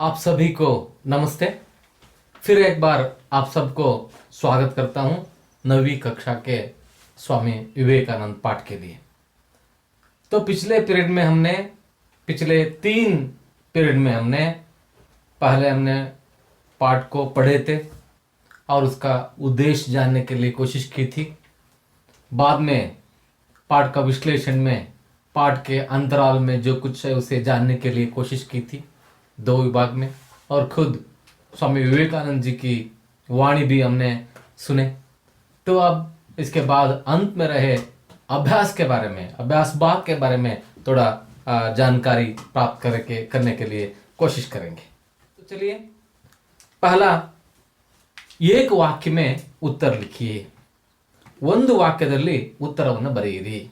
आप सभी को नमस्ते। फिर एक बार आप सबको स्वागत करता हूं 9वीं कक्षा के स्वामी विवेकानंद पाठ के लिए। तो पिछले पिछले 3 पीरियड में पहले हमने पाठ को पढ़े थे और उसका उद्देश्य जानने के लिए कोशिश की थी। बाद में पाठ का विश्लेषण में पाठ के अंतराल में जो कुछ है उसे जानने के लिए कोशिश की थी 2 विभाग में, और खुद स्वामी विवेकानंद जी की वाणी भी हमने सुने। तो अब इसके बाद अंत में रहे अभ्यास भाग के बारे में थोड़ा जानकारी प्राप्त करने के लिए कोशिश करेंगे। तो चलिए, पहला एक वाक्य में उत्तर लिखिए, ಒಂದು ವಾಕ್ಯದಲ್ಲಿ उत्तरವನ್ನು ಬರೆಯಿರಿ।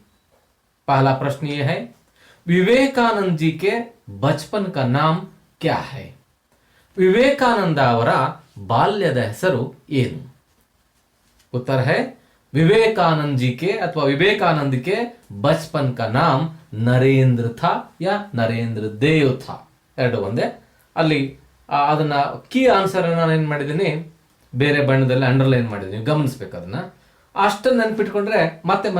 पहला प्रश्न यह है, विवेकानंद जी के बचपन का नाम क्या है? विवेकानंद ಅವರ ಬಾಲ್ಯದ ಹೆಸರು ಏನು? उत्तर है विवेकानंद जी के अथवा विवेकानंद के बचपन का नाम नरेंद्र था या नरेंद्र देव था। ಎರಡು ಒಂದೇ। ಅಲ್ಲಿ ಅದನ್ನ ಕೀ ಆನ್ಸರ್ ನಾನು ಏನು ಮಾಡಿದ್ದೀನಿ, ಬೇರೆ ಬಣ್ಣದಲ್ಲಿ ಅಂಡರ್ಲೈನ್ ಮಾಡಿದ್ದೀನಿ, ಗಮನಿಸಬೇಕು ಅದನ್ನ। ಅಷ್ಟನ್ನು ನೆನಪಿಟ್ಕೊಂಡ್ರೆ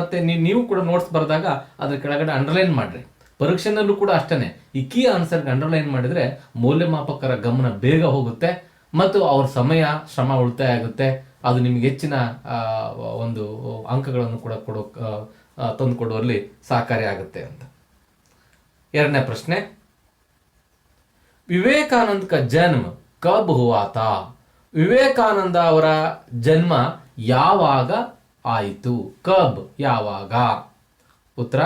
ಮತ್ತೆ ನೀವು ಕೂಡ ನೋಟ್ಸ್ ಬರೆದಾಗ ಅದ್ರ ಕೆಳಗಡೆ ಅಂಡರ್ಲೈನ್ ಮಾಡ್ರಿ। ಪರೀಕ್ಷೆನಲ್ಲೂ ಕೂಡ ಅಷ್ಟೇ, ಈ ಕೀ ಆನ್ಸರ್ಗೆ ಅಂಡರ್ಲೈನ್ ಮಾಡಿದ್ರೆ ಮೌಲ್ಯಮಾಪಕರ ಗಮನ ಬೇಗ ಹೋಗುತ್ತೆ ಮತ್ತು ಅವ್ರ ಸಮಯ ಶ್ರಮ ಉಳಿತಾಯ ಆಗುತ್ತೆ। ಅದು ನಿಮ್ಗೆ ಹೆಚ್ಚಿನ ಒಂದು ಅಂಕಗಳನ್ನು ಕೂಡ ತಂದು ಕೊಡುವಲ್ಲಿ ಸಹಕಾರಿ ಆಗುತ್ತೆ ಅಂತ। ಎರಡನೇ ಪ್ರಶ್ನೆ, ವಿವೇಕಾನಂದ का जन्म कब हुआ था? ವಿವೇಕಾನಂದ ಅವರ ಜನ್ಮ ಯಾವಾಗ ಆಯಿತು? कब ಯಾವಾಗ? उत्तर,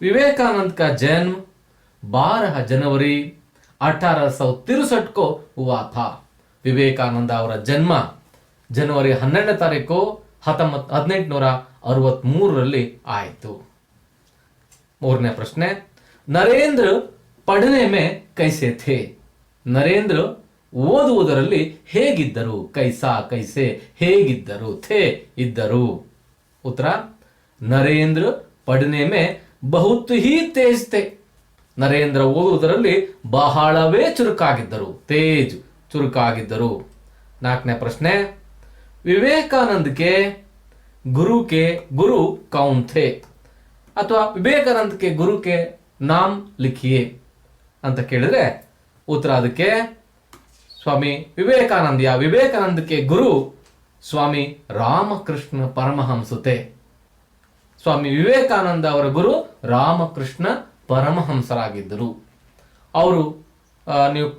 विवेकानंद का जन्म 12 जनवरी 1863 को हुआ था। विवेकानंद ಅವರ ಜನ್ಮ ಜನವರಿ 12ನೇ ತಾರೀಕು 1863 ಆಯಿತು। ಮೂರನೇ ಪ್ರಶ್ನೆ, ನರೇಂದ್ರ ಪढ़ने में कैसे थे? ನರೇಂದ್ರ ಓದುವುದರಲ್ಲಿ ಹೇಗಿದ್ದರು? ಕೈಸೆ ಹೇಗಿದ್ದರು? ಥೇ ಇದ್ದರು। उत्तर, ನರೇಂದ್ರ पढ़ने में बहुत ही तेज थे। ನರೇಂದ್ರ ಓದುವುದರಲ್ಲಿ ಬಹಳವೇ ಚುರುಕಾಗಿದ್ದರು, ಚುರುಕಾಗಿದ್ದರು। ನಾಲ್ಕನೇ ಪ್ರಶ್ನೆ, विवेकानंद के गुरु कौन थे? ಅಥವಾ ವಿವೇಕಾನಂದ के गुरु के नाम लिखिए ಅಂತ ಕೇಳಿದ್ರೆ ಉತ್ತರ ಅದಕ್ಕೆ स्वामी विवेकानंद या विवेकानंद के गुरु स्वामी रामकृष्ण परमहंस थे। स्वामी ವಿವೇಕಾನಂದ ಅವರ ಗುರು ರಾಮಕೃಷ್ಣ ಪರಮಹಂಸರಾಗಿದ್ದರು। ಅವರು ನೀವು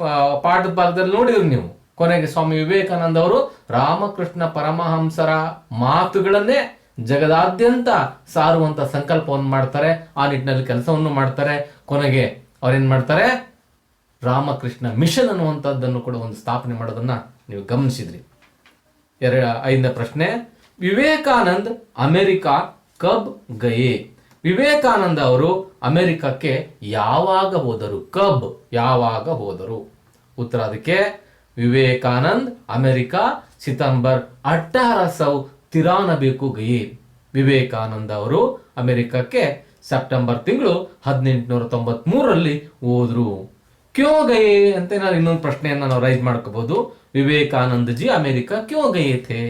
ಪಾಠದ ಭಾಗದಲ್ಲಿ ನೋಡಿದ್ರು, ನೀವು ಕೊನೆಗೆ ಸ್ವಾಮಿ ವಿವೇಕಾನಂದ ಅವರು ರಾಮಕೃಷ್ಣ ಪರಮಹಂಸರ ಮಾತುಗಳನ್ನೇ ಜಗದಾದ್ಯಂತ ಸಾರುವಂತ ಸಂಕಲ್ಪವನ್ನು ಮಾಡ್ತಾರೆ, ಆ ನಿಟ್ಟಿನಲ್ಲಿ ಕೆಲಸವನ್ನು ಮಾಡ್ತಾರೆ। ಕೊನೆಗೆ ಅವ್ರೇನ್ ಮಾಡ್ತಾರೆ, ರಾಮಕೃಷ್ಣ ಮಿಷನ್ ಅನ್ನುವಂಥದ್ದನ್ನು ಕೂಡ ಒಂದು ಸ್ಥಾಪನೆ ಮಾಡೋದನ್ನ ನೀವು ಗಮನಿಸಿದ್ರಿ। ಐದನೇ ಪ್ರಶ್ನೆ, ವಿವೇಕಾನಂದ್ ಅಮೆರಿಕಾ ಕಬ್ ಗಯೇ? ವಿವೇಕಾನಂದ ಅವರು ಅಮೆರಿಕಕ್ಕೆ ಯಾವಾಗ ಹೋದರು? ಕಬ್ ಯಾವಾಗ ಹೋದರು? ಉತ್ತರ ಅದಕ್ಕೆ ವಿವೇಕಾನಂದ್ ಅಮೆರಿಕಾ ಸಿತಂಬರ್ 1893 को ಗಯೇ। ವಿವೇಕಾನಂದ ಅವರು ಅಮೆರಿಕಕ್ಕೆ ಸೆಪ್ಟೆಂಬರ್ ತಿಂಗಳು 1893 ಹೋದ್ರು। ಕ್ಯೋ ಗಯೇ ಅಂತ ನಾನು ಇನ್ನೊಂದು ಪ್ರಶ್ನೆಯನ್ನ ನಾವು ರೈಸ್ ಮಾಡ್ಕೋಬಹುದು। विवेकानंद जी अमेरिका क्यों गए थे?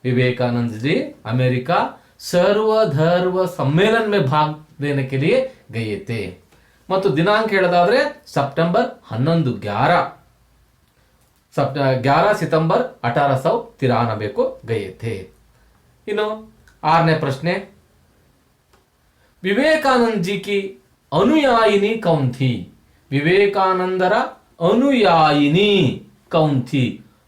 विवेकानंद जी अमेरिका सर्वधर्म सम्मेलन में भाग लेने के लिए गए थे। ಮತ್ತು ದಿನಾಂಕ ಹೇಳೋದಾದ್ರೆ ಸೆಪ್ಟೆಂಬರ್ 11 सितंबर 1893 को गए थे। इनो आठने प्रश्ने, विवेकानंद जी की अनुयायिनी कौन थी? ವಿವೇಕಾನಂದರ ಅನುಯಾಯಿನಿ ಕೌನ್ ಥಿ?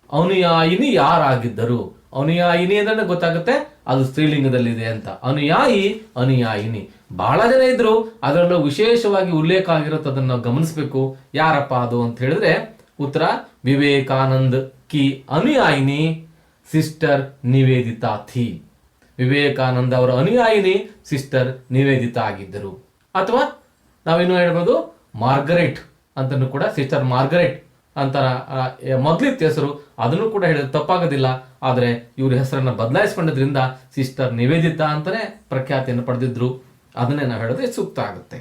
ಅನುಯಾಯಿನಿ ಯಾರಾಗಿದ್ದರು? ಅನುಯಾಯಿನಿ ಅಂದ್ರೆ ಗೊತ್ತಾಗುತ್ತೆ ಅದು ಸ್ತ್ರೀಲಿಂಗದಲ್ಲಿದೆ ಅಂತ। ಅನುಯಾಯಿನಿ ಬಹಳ ಜನ ಇದ್ರು, ಅದರಲ್ಲೂ ವಿಶೇಷವಾಗಿ ಉಲ್ಲೇಖ ಆಗಿರುತ್ತೆ, ಅದನ್ನು ನಾವು ಗಮನಿಸಬೇಕು। ಯಾರಪ್ಪ ಅದು ಅಂತ ಹೇಳಿದ್ರೆ ಉತ್ತರ, ವಿವೇಕಾನಂದ ಕಿ ಅನುಯಾಯಿನಿ ಸಿಸ್ಟರ್ ನಿವೇದಿತಾ ಥಿ। ವಿವೇಕಾನಂದ ಅವರ ಅನುಯಾಯಿನಿ ಸಿಸ್ಟರ್ ನಿವೇದಿತಾ ಆಗಿದ್ದರು। ಅಥವಾ ನಾವಿನ್ನು ಹೇಳ್ಬೋದು ಮಾರ್ಗರೆಟ್ ಅಂತನೂ ಕೂಡ, ಸಿಸ್ಟರ್ ಮಾರ್ಗರೆಟ್ ಅಂತ ಮೊದಲಿತ್ತು ಹೆಸರು, ಅದನ್ನು ಕೂಡ ಹೇಳಿದ್ರೆ ತಪ್ಪಾಗೋದಿಲ್ಲ। ಆದರೆ ಇವ್ರ ಹೆಸರನ್ನ ಬದಲಾಯಿಸಿಕೊಂಡದ್ರಿಂದ ಸಿಸ್ಟರ್ ನಿವೇದಿತಾ ಅಂತಾನೆ ಪ್ರಖ್ಯಾತಿಯನ್ನು ಪಡೆದಿದ್ರು, ಅದನ್ನೇ ನಾವು ಹೇಳಿದ್ರೆ ಸೂಕ್ತ ಆಗುತ್ತೆ।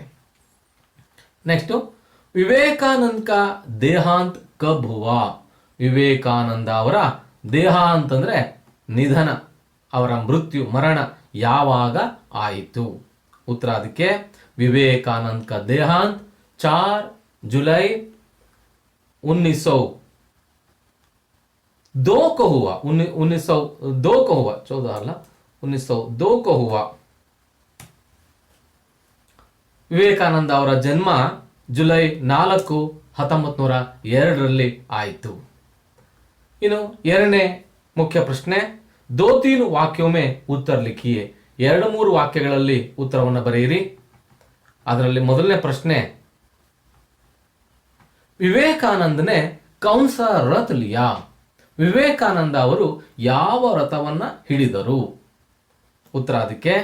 नेक्स्ट, विवेकानंद का देहांत ಕಬ್ ಹುವಾ? ವಿವೇಕಾನಂದ ಅವರ ದೇಹಾಂತ ಅಂದ್ರೆ ನಿಧನ, ಅವರ ಮೃತ್ಯು ಮರಣ ಯಾವಾಗ ಆಯಿತು? ಉತ್ತರ ಅದಕ್ಕೆ विवेकानंद का देहांत 4 जुलाई 1902 को हुआ। 1902 को हुआ, 14 अಲ್ಲ, 1902 को हुआ। ವಿವೇಕಾನಂದ ಅವರ ಜನ್ಮ ಜುಲೈ 4 1902 ಆಯಿತು। ಇನ್ನು ಎರಡನೇ ಮುಖ್ಯ ಪ್ರಶ್ನೆ, दो तीन वाक्यों में उत्तर लिखिए। 2-3 ವಾಕ್ಯಗಳಲ್ಲಿ ಉತ್ತರವನ್ನು ಬರೆಯಿರಿ। ಅದರಲ್ಲಿ ಮೊದಲನೇ ಪ್ರಶ್ನೆ, ವಿವೇಕಾನಂದ ने कौन सा रथ लिया? ವಿವೇಕಾನಂದ ಅವರು ಯಾವ ರಥವನ್ನ ಹಿಡಿದರು? ಉತ್ತರ ಅದಕ್ಕೆ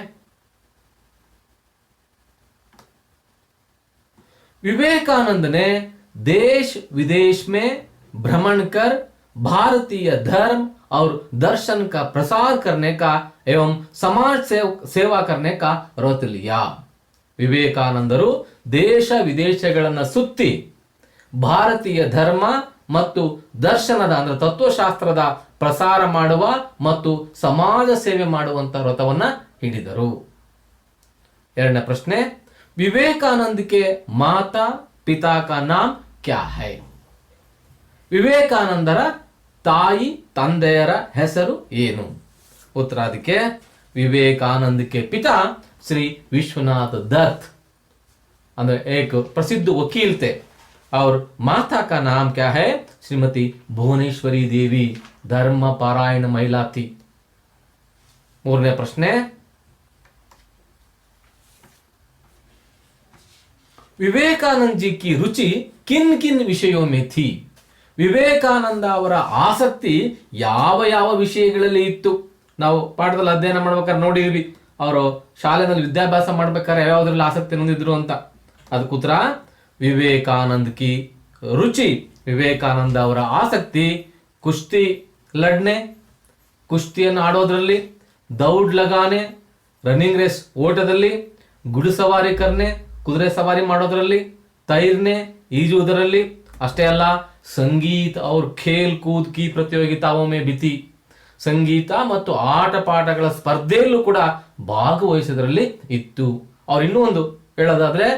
विवेकानंद ने देश विदेश में भ्रमण कर भारतीय धर्म और दर्शन का प्रसार करने का एवं समाज सेवा करने का रथ लिया। ವಿವೇಕಾನಂದರು ದೇಶ ವಿದೇಶಗಳನ್ನು ಸುತ್ತಿ ಭಾರತೀಯ ಧರ್ಮ ಮತ್ತು ದರ್ಶನದ ಅಂದ್ರೆ ತತ್ವಶಾಸ್ತ್ರದ ಪ್ರಸಾರ ಮಾಡುವ ಮತ್ತು ಸಮಾಜ ಸೇವೆ ಮಾಡುವಂತ ವ್ರತವನ್ನ ಹಿಡಿದರು। ಎರಡನೇ ಪ್ರಶ್ನೆ, विवेकानंद के माता पिता का नाम क्या है? ವಿವೇಕಾನಂದರ ತಾಯಿ ತಂದೆಯರ ಹೆಸರು ಏನು? ಉತ್ತರ ಅದಕ್ಕೆ विवेकानंद के पिता श्री विश्वनाथ दत्त, अंदर एक प्रसिद्ध वकील थे, और माता का नाम क्या है? श्रीमती भुवनेश्वरी देवी, धर्म पारायण महिला थी। मूरನೇ प्रश्ने, विवेकानंद जी की रुचि किन किन विषयों में थी? ವಿವೇಕಾನಂದ ಅವರ ಆಸಕ್ತಿ ಯಾವ ಯಾವ ವಿಷಯಗಳಲ್ಲಿ ಇತ್ತು? ನಾವು ಪಾಠದಲ್ಲಿ ಅಧ್ಯಯನ ಮಾಡ್ಬೇಕಾದ್ರೆ ನೋಡಿದ್ವಿ, ಅವರು ಶಾಲೆಯಲ್ಲಿ ವಿದ್ಯಾಭ್ಯಾಸ ಮಾಡ್ಬೇಕಾದ್ರೆ ಯಾವ್ಯಾವ್ದ್ರಲ್ಲಿ ಆಸಕ್ತಿ ಹೊಂದಿದ್ರು ಅಂತ। ಅದಕ್ಕೆ ಉತ್ತರ ವಿವೇಕಾನಂದ ಕಿ ರುಚಿ, ವಿವೇಕಾನಂದ ಅವರ ಆಸಕ್ತಿ ಕುಸ್ತಿ ಲಡ್ನೆ, ಕುಸ್ತಿಯನ್ನು ಆಡೋದ್ರಲ್ಲಿ, ದೌಡ್ ಲಗಾನೆ, ರನ್ನಿಂಗ್ ರೇಸ್ ಓಟದಲ್ಲಿ, ಗುಡಿಸವಾರಿ ಕರ್ನೆ ಕುದುರೆ ಸವಾರಿ ಮಾಡೋದ್ರಲ್ಲಿ, ತೈರ್ನೆ ಈಜುವುದರಲ್ಲಿ, ಅಷ್ಟೇ ಅಲ್ಲ ಸಂಗೀತ और खेल कूद की प्रतियोगिताओं में भी थी। ಸಂಗೀತ ಮತ್ತು ಆಟ ಪಾಠಗಳ ಸ್ಪರ್ಧೆಯಲ್ಲೂ ಕೂಡ ಭಾಗವಹಿಸೋದ್ರಲ್ಲಿ ಇತ್ತು। ಅವ್ರು ಇನ್ನೂ ಒಂದು ಹೇಳೋದಾದ್ರೆ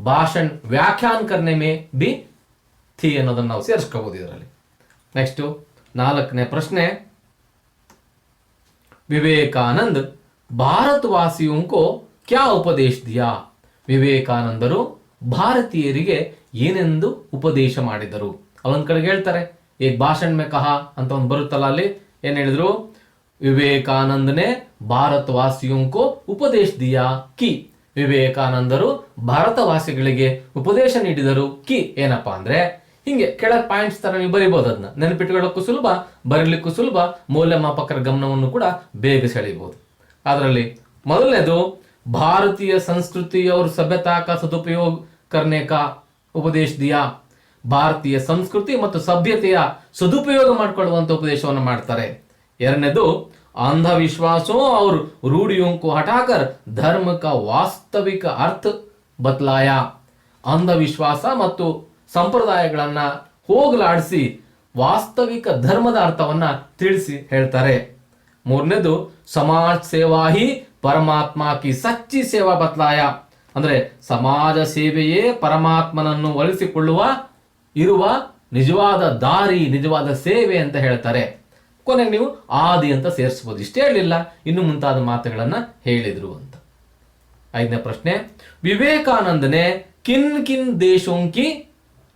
ಭಾಷಣ ವ್ಯಾಖ್ಯಾನ ಕರ್ನೆ ಮೇ ಬಿ ಥಿ ಅನ್ನೋದನ್ನ ನಾವು ಸೇರಿಸ್ಕೋಬಹುದು ಇದರಲ್ಲಿ। ನೆಕ್ಸ್ಟ್ 4ನೇ ಪ್ರಶ್ನೆ, ವಿವೇಕಾನಂದ ಭಾರತವಾಸಿयों को क्या उपदेश दिया? ವಿವೇಕಾನಂದರು ಭಾರತೀಯರಿಗೆ ಏನೆಂದು ಉಪದೇಶ ಮಾಡಿದರು? ಅವನ ಕಡೆಗೆ ಹೇಳ್ತಾರೆ, ಏಕ್ ಭಾಷಣ ಮೇ ಕಹಾ ಅಂತ ಒಂದು ಬರುತ್ತಲ್ಲ, ಅಲ್ಲಿ ಏನ್ ಹೇಳಿದ್ರು? ವಿವೇಕಾನಂದ ने ಭಾರತವಾಸಿयों को उपदेश दिया कि, ವಿವೇಕಾನಂದರು ಭಾರತವಾಸಿಗಳಿಗೆ ಉಪದೇಶ ನೀಡಿದರು ಕಿ ಏನಪ್ಪಾ ಅಂದ್ರೆ, ಹಿಂಗೆ ಕೆಳಗೆ ಪಾಯಿಂಟ್ಸ್ ತರ ನೀವು ಬರಿಬಹುದು, ಅದನ್ನ ನೆನಪಿಟ್ಟುಕೊಳ್ಳಕ್ಕೂ ಸುಲಭ, ಬರೀಲಿಕ್ಕೂ ಸುಲಭ, ಮೌಲ್ಯಮಾಪಕರ ಗಮನವನ್ನು ಕೂಡ ಬೇಗ ಸೆಳೆಯಬಹುದು। ಅದರಲ್ಲಿ ಮೊದಲನೇದು ಭಾರತೀಯ ಸಂಸ್ಕೃತಿ और सभ्यता का सदुपयोग करने का उपदेश दिया। ಭಾರತೀಯ ಸಂಸ್ಕೃತಿ ಮತ್ತು ಸಭ್ಯತೆಯ ಸದುಪಯೋಗ ಮಾಡಿಕೊಳ್ಳುವಂತ ಉಪದೇಶವನ್ನು ಮಾಡ್ತಾರೆ। ಎರಡನೇದು अंधविश्वासों और रूढ़ियों को हटाकर धर्म का वास्तविक अर्थ बतलाया। ಅಂಧವಿಶ್ವಾಸ ಮತ್ತು ಸಂಪ್ರದಾಯಗಳನ್ನ ಹೋಗಲಾಡಿಸಿ ವಾಸ್ತವಿಕ ಧರ್ಮದ ಅರ್ಥವನ್ನ ತಿಳಿಸಿ ಹೇಳ್ತಾರೆ। ಮೂರನೇದು ಸಮಾಜ ಸೇವಾ ಹಿ ಪರಮಾತ್ಮ ಕಿ ಸಚ್ಚಿ ಸೇವಾ ಬತಲಾಯ, ಅಂದ್ರೆ ಸಮಾಜ ಸೇವೆಯೇ ಪರಮಾತ್ಮನನ್ನು ಒಲಿಸಿಕೊಳ್ಳುವ ಇರುವ ನಿಜವಾದ ದಾರಿ, ನಿಜವಾದ ಸೇವೆ ಅಂತ ಹೇಳ್ತಾರೆ। ಕೊನೆಗೆ ನೀವು ಆದಿ ಅಂತ ಸೇರಿಸಬಹುದು, ಇಷ್ಟೇ ಹೇಳಲಿಲ್ಲ, ಇನ್ನು ಮುಂತಾದ ಮಾತುಗಳನ್ನ ಹೇಳಿದ್ರು ಅಂತ। 5ನೇ ಪ್ರಶ್ನೆ, ವಿವೇಕಾನಂದ ने किन किन देशों की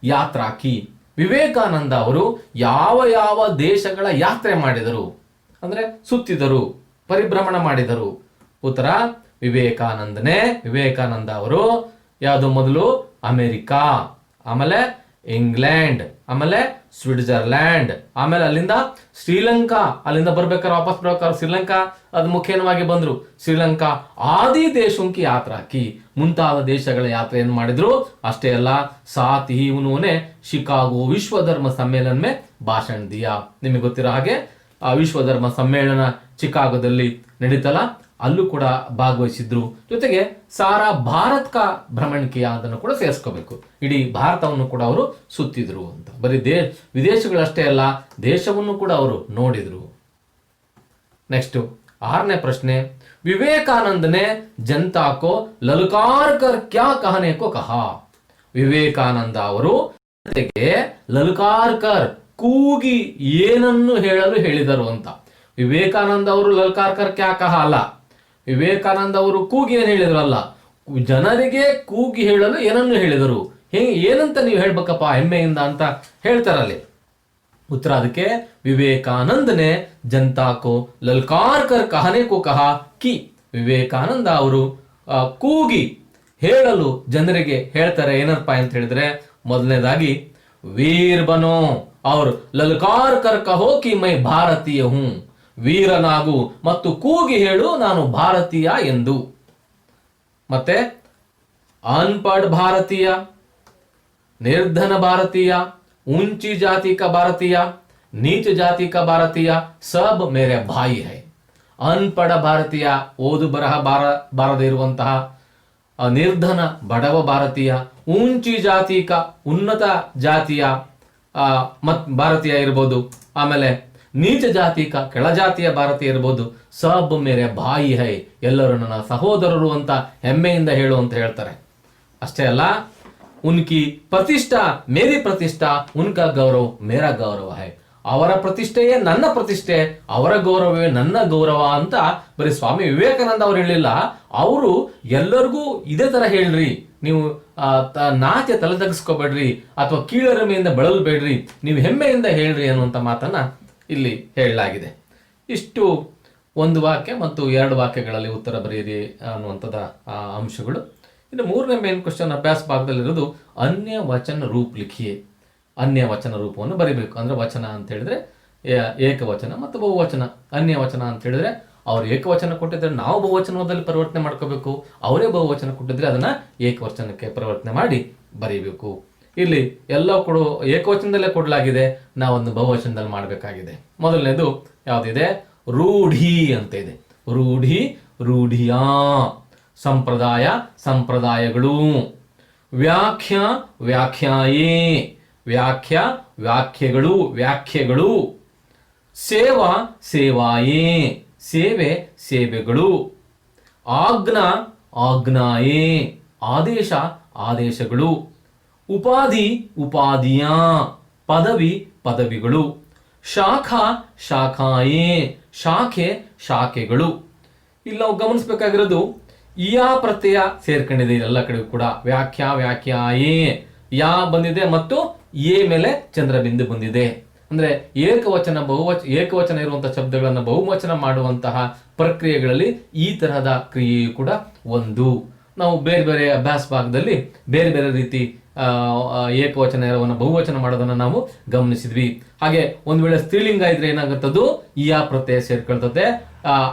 यात्रा की? ವಿವೇಕಾನಂದ ಅವರು ಯಾವ ಯಾವ ದೇಶಗಳ ಯಾತ್ರೆ ಮಾಡಿದರು ಅಂದ್ರೆ ಸುತ್ತಿದರು, ಪರಿಭ್ರಮಣ ಮಾಡಿದರು? ಉತ್ತರ ವಿವೇಕಾನಂದ ಅವರು ಯಾವುದು ಮೊದಲು ಅಮೆರಿಕಾ, ಆಮೇಲೆ ಇಂಗ್ಲೆಂಡ್, ಆಮೇಲೆ ಸ್ವಿಟ್ಜರ್ಲ್ಯಾಂಡ್, ಆಮೇಲೆ ಅಲ್ಲಿಂದ ಶ್ರೀಲಂಕಾ, ಅಲ್ಲಿಂದ ಬರ್ಬೇಕಾದ್ರೆ ವಾಪಸ್ ಬರ್ಬೇಕಾದ್ರೆ ಶ್ರೀಲಂಕಾ ಅದು ಮುಖ್ಯವಾಗಿ ಬಂದ್ರು, ಶ್ರೀಲಂಕಾ ಆದಿ ದೇಶೋಂಕಿ ಯಾತ್ರಾ ಕಿ, ಮುಂತಾದ ದೇಶಗಳ ಯಾತ್ರೆಯನ್ನು ಮಾಡಿದ್ರು। ಅಷ್ಟೇ ಅಲ್ಲ, ಸಾತ್ ಹಿ ಉನ್ಹೋನೆ ಶಿಕಾಗೋ ವಿಶ್ವ ಧರ್ಮ ಸಮ್ಮೇಳನ ಮೇ ಭಾಷಣ ದಿಯಾ। ನಿಮಗೆ ಗೊತ್ತಿರೋ ಹಾಗೆ ಆ ವಿಶ್ವ ಧರ್ಮ ಸಮ್ಮೇಳನ ಚಿಕಾಗೋದಲ್ಲಿ ನಡೀತಲ್ಲ, ಅಲ್ಲೂ ಕೂಡ ಭಾಗವಹಿಸಿದ್ರು. ಜೊತೆಗೆ ಸಾರಾ ಭಾರತ್ ಕಾ ಭ್ರಮಣ್ ಕಿಯಾ ಅದನ್ನು ಕೂಡ ಸೇರಿಸ್ಕೋಬೇಕು. ಇಡೀ ಭಾರತವನ್ನು ಕೂಡ ಅವರು ಸುತ್ತಿದ್ರು ಅಂತ. ಬರೀ ವಿದೇಶಗಳಷ್ಟೇ ಅಲ್ಲ, ದೇಶವನ್ನು ಕೂಡ ಅವರು ನೋಡಿದ್ರು. ನೆಕ್ಸ್ಟ್ 6ನೇ ಪ್ರಶ್ನೆ, विवेकानंद ने जनता को ललकार कर क्या कहने को कहा? ವಿವೇಕಾನಂದ ಅವರು ಜನತೆಗೆ ಲಲ್ಕಾರ್ ಕರ್ ಕೂಗಿ ಏನನ್ನು ಹೇಳಲು ಹೇಳಿದರು ಅಂತ. ವಿವೇಕಾನಂದ ಅವರು ಲಲ್ಕಾರ್ ಕರ್ ಕ್ಯಾ ಕಹ ಅಲ್ಲ, ವಿವೇಕಾನಂದ ಅವರು ಕೂಗಿ ಏನು ಹೇಳಿದ್ರು ಅಲ್ಲ, ಜನರಿಗೆ ಕೂಗಿ ಹೇಳಲು ಏನನ್ನು ಹೇಳಿದರು. ಏನಂತ ನೀವು ಹೇಳ್ಬೇಕಪ್ಪ ಹೆಮ್ಮೆಯಿಂದ ಅಂತ ಹೇಳ್ತಾರಲ್ಲಿ. ಉತ್ತರ ಅದಕ್ಕೆ ವಿವೇಕಾನಂದ ನೆ ಜನತಾ ಕೋ ಲಲ್ಕಾರ್ ಕರ್ ಕಹನೆ ಕೋ ಕಹಾ ಕಿ, ವಿವೇಕಾನಂದ ಅವರು ಕೂಗಿ ಹೇಳಲು ಜನರಿಗೆ ಹೇಳ್ತಾರೆ ಏನಪ್ಪ ಅಂತ ಹೇಳಿದ್ರೆ, ಮೊದಲನೇದಾಗಿ ವೀರ್ ಬನೋ और ಲಲ್ಕಾರ್ ಕರ್ ಕಹೋ ಕಿ ಮೈ ಭಾರತೀಯ ಹೂಂ, ವೀರನಾಗು ಮತ್ತು ಕೂಗಿ ಹೇಳು ನಾನು ಭಾರತೀಯ ಎಂದು. ಮತ್ತೆ ಅನ್ಪಢ್ ಭಾರತೀಯ, ನಿರ್ಧನ ಭಾರತೀಯ, ऊंची जाति का भारतीय, नीच जाति का भारतीಯ, सब मेरे भाई है. ಅನ್ಪಢ ಭಾರತೀಯ, ಓದು ಬರಹ ಬಾರದೇ ಇರುವಂತಹ, ನಿರ್ಧನ ಬಡವ ಭಾರತೀಯ, ಊಂಚಿ ಜಾತಿಕ ಉನ್ನತ ಜಾತಿಯ ಭಾರತೀಯ ಇರ್ಬೋದು, ಆಮೇಲೆ ನೀಚ ಜಾತಿಕ ಕೆಳಜಾತಿಯ ಭಾರತೀಯ ಇರ್ಬೋದು, ಸಬ್ ಮೇರೆ ಭಾಯಿ ಹೈ, ಎಲ್ಲರೂ ನನ್ನ ಸಹೋದರರು ಅಂತ ಹೆಮ್ಮೆಯಿಂದ ಹೇಳು ಅಂತ ಹೇಳ್ತಾರೆ. ಅಷ್ಟೇ ಅಲ್ಲ, ಉನ್ಕಿ ಪ್ರತಿಷ್ಠಾ ಮೇರಿ ಪ್ರತಿಷ್ಠಾ, ಉನ್ಕಾ ಗೌರವ ಮೇರಾ ಗೌರವ ಹೈ, ಅವರ ಪ್ರತಿಷ್ಠೆಯೇ ನನ್ನ ಪ್ರತಿಷ್ಠೆ, ಅವರ ಗೌರವವೇ ನನ್ನ ಗೌರವ ಅಂತ ಬರೀ ಸ್ವಾಮಿ ವಿವೇಕಾನಂದ ಅವ್ರು ಹೇಳಿಲ್ಲ, ಅವರು ಎಲ್ಲರಿಗೂ ಇದೇ ತರ ಹೇಳ್ರಿ, ನೀವು ನಾಚೆ ತಲೆ ತಗ್ಸ್ಕೋಬೇಡ್ರಿ ಅಥವಾ ಕೀಳರಿಮೆಯಿಂದ ಬಳಲ್ಬೇಡ್ರಿ, ನೀವು ಹೆಮ್ಮೆಯಿಂದ ಹೇಳ್ರಿ ಅನ್ನುವಂಥ ಮಾತನ್ನ ಇಲ್ಲಿ ಹೇಳಲಾಗಿದೆ. ಇಷ್ಟು ಒಂದು ವಾಕ್ಯ ಮತ್ತು 2 ವಾಕ್ಯಗಳಲ್ಲಿ ಉತ್ತರ ಬರೆಯಿರಿ ಅನ್ನುವಂಥದ್ದು ಅಂಶಗಳು. ಇನ್ನು 3ನೇ ಮೇನ್ ಕ್ವಶನ್ ಅಭ್ಯಾಸ ಭಾಗದಲ್ಲಿರೋದು ಅನ್ಯ ವಚನ ರೂಪ ಲಿಖಿಯೇ. ಅನ್ಯ ವಚನ ರೂಪವನ್ನು ಬರಿಬೇಕು. ಅಂದ್ರೆ ವಚನ ಅಂತ ಹೇಳಿದ್ರೆ ಏಕವಚನ ಮತ್ತು ಬಹುವಚನ. ಅನ್ಯ ವಚನ ಅಂತ ಹೇಳಿದ್ರೆ ಅವ್ರು ಏಕವಚನ ಕೊಟ್ಟಿದ್ರೆ ನಾವು ಬಹುವಚನದಲ್ಲಿ ಪರಿವರ್ತನೆ ಮಾಡ್ಕೋಬೇಕು, ಅವರೇ ಬಹುವಚನ ಕೊಟ್ಟಿದ್ರೆ ಅದನ್ನ ಏಕವಚನಕ್ಕೆ ಪರಿವರ್ತನೆ ಮಾಡಿ ಬರೀಬೇಕು. ಇಲ್ಲಿ ಎಲ್ಲ ಕೂಡ ಏಕವಚನದಲ್ಲೇ ಕೊಡಲಾಗಿದೆ, ನಾವೊಂದು ಬಹುವಚನದಲ್ಲಿ ಮಾಡಬೇಕಾಗಿದೆ. ಮೊದಲನೇದು ಯಾವುದಿದೆ, ರೂಢಿ ಅಂತ ಇದೆ. ರೂಢಿ, ರೂಢಿಯಾ, ಸಂಪ್ರದಾಯ, ಸಂಪ್ರದಾಯಗಳು, ವ್ಯಾಖ್ಯಾ, ವ್ಯಾಖ್ಯಾಯೇ, ವ್ಯಾಖ್ಯಾ, ವ್ಯಾಖ್ಯೆಗಳು, ವ್ಯಾಖ್ಯೆಗಳು, ಸೇವಾ, ಸೇವಾಯೇ, ಸೇವೆ, ಸೇವೆಗಳು, ಆಜ್ಞಾ, ಆಜ್ಞಾಯೇ, ಆದೇಶ, ಆದೇಶಗಳು, ಉಪಾಧಿ, ಉಪಾಧಿಯಾ, ಪದವಿ, ಪದವಿಗಳು, ಶಾಖಾ, ಶಾಖಾಯೇ, ಶಾಖೆ, ಶಾಖೆಗಳು. ಇಲ್ಲಿ ನಾವು ಗಮನಿಸಬೇಕಾಗಿರೋದು ಯಾ ಪ್ರತ್ಯಯ ಸೇರ್ಕೊಂಡಿದೆ ಎಲ್ಲ ಕಡೆ ಕೂಡ. ವ್ಯಾಖ್ಯಾ, ವ್ಯಾಖ್ಯಾಯೇ, ಯಾ ಬಂದಿದೆ ಮತ್ತು ಎ ಮೇಲೆ ಚಂದ್ರಬಿಂದು ಬಂದಿದೆ. ಅಂದ್ರೆ ಏಕವಚನ ಏಕವಚನ ಇರುವಂತಹ ಶಬ್ದಗಳನ್ನು ಬಹುವಚನ ಮಾಡುವಂತಹ ಪ್ರಕ್ರಿಯೆಗಳಲ್ಲಿ ಈ ತರಹದ ಕ್ರಿಯೆಯು ಕೂಡ ಒಂದು. ನಾವು ಬೇರೆ ಬೇರೆ ಅಭ್ಯಾಸ ಭಾಗದಲ್ಲಿ ಬೇರೆ ಬೇರೆ ರೀತಿ ಏಕವಚನ ಎರವನ್ನ ಬಹುವಚನ ಮಾಡೋದನ್ನ ನಾವು ಗಮನಿಸಿದ್ವಿ. ಹಾಗೆ ಒಂದ್ ವೇಳೆ ಸ್ತ್ರೀಲಿಂಗ ಇದ್ರೆ ಏನಾಗುತ್ತದು, ಯಾ ಪ್ರತ್ಯಯ ಸೇರ್ಕೊಳ್ತದೆ.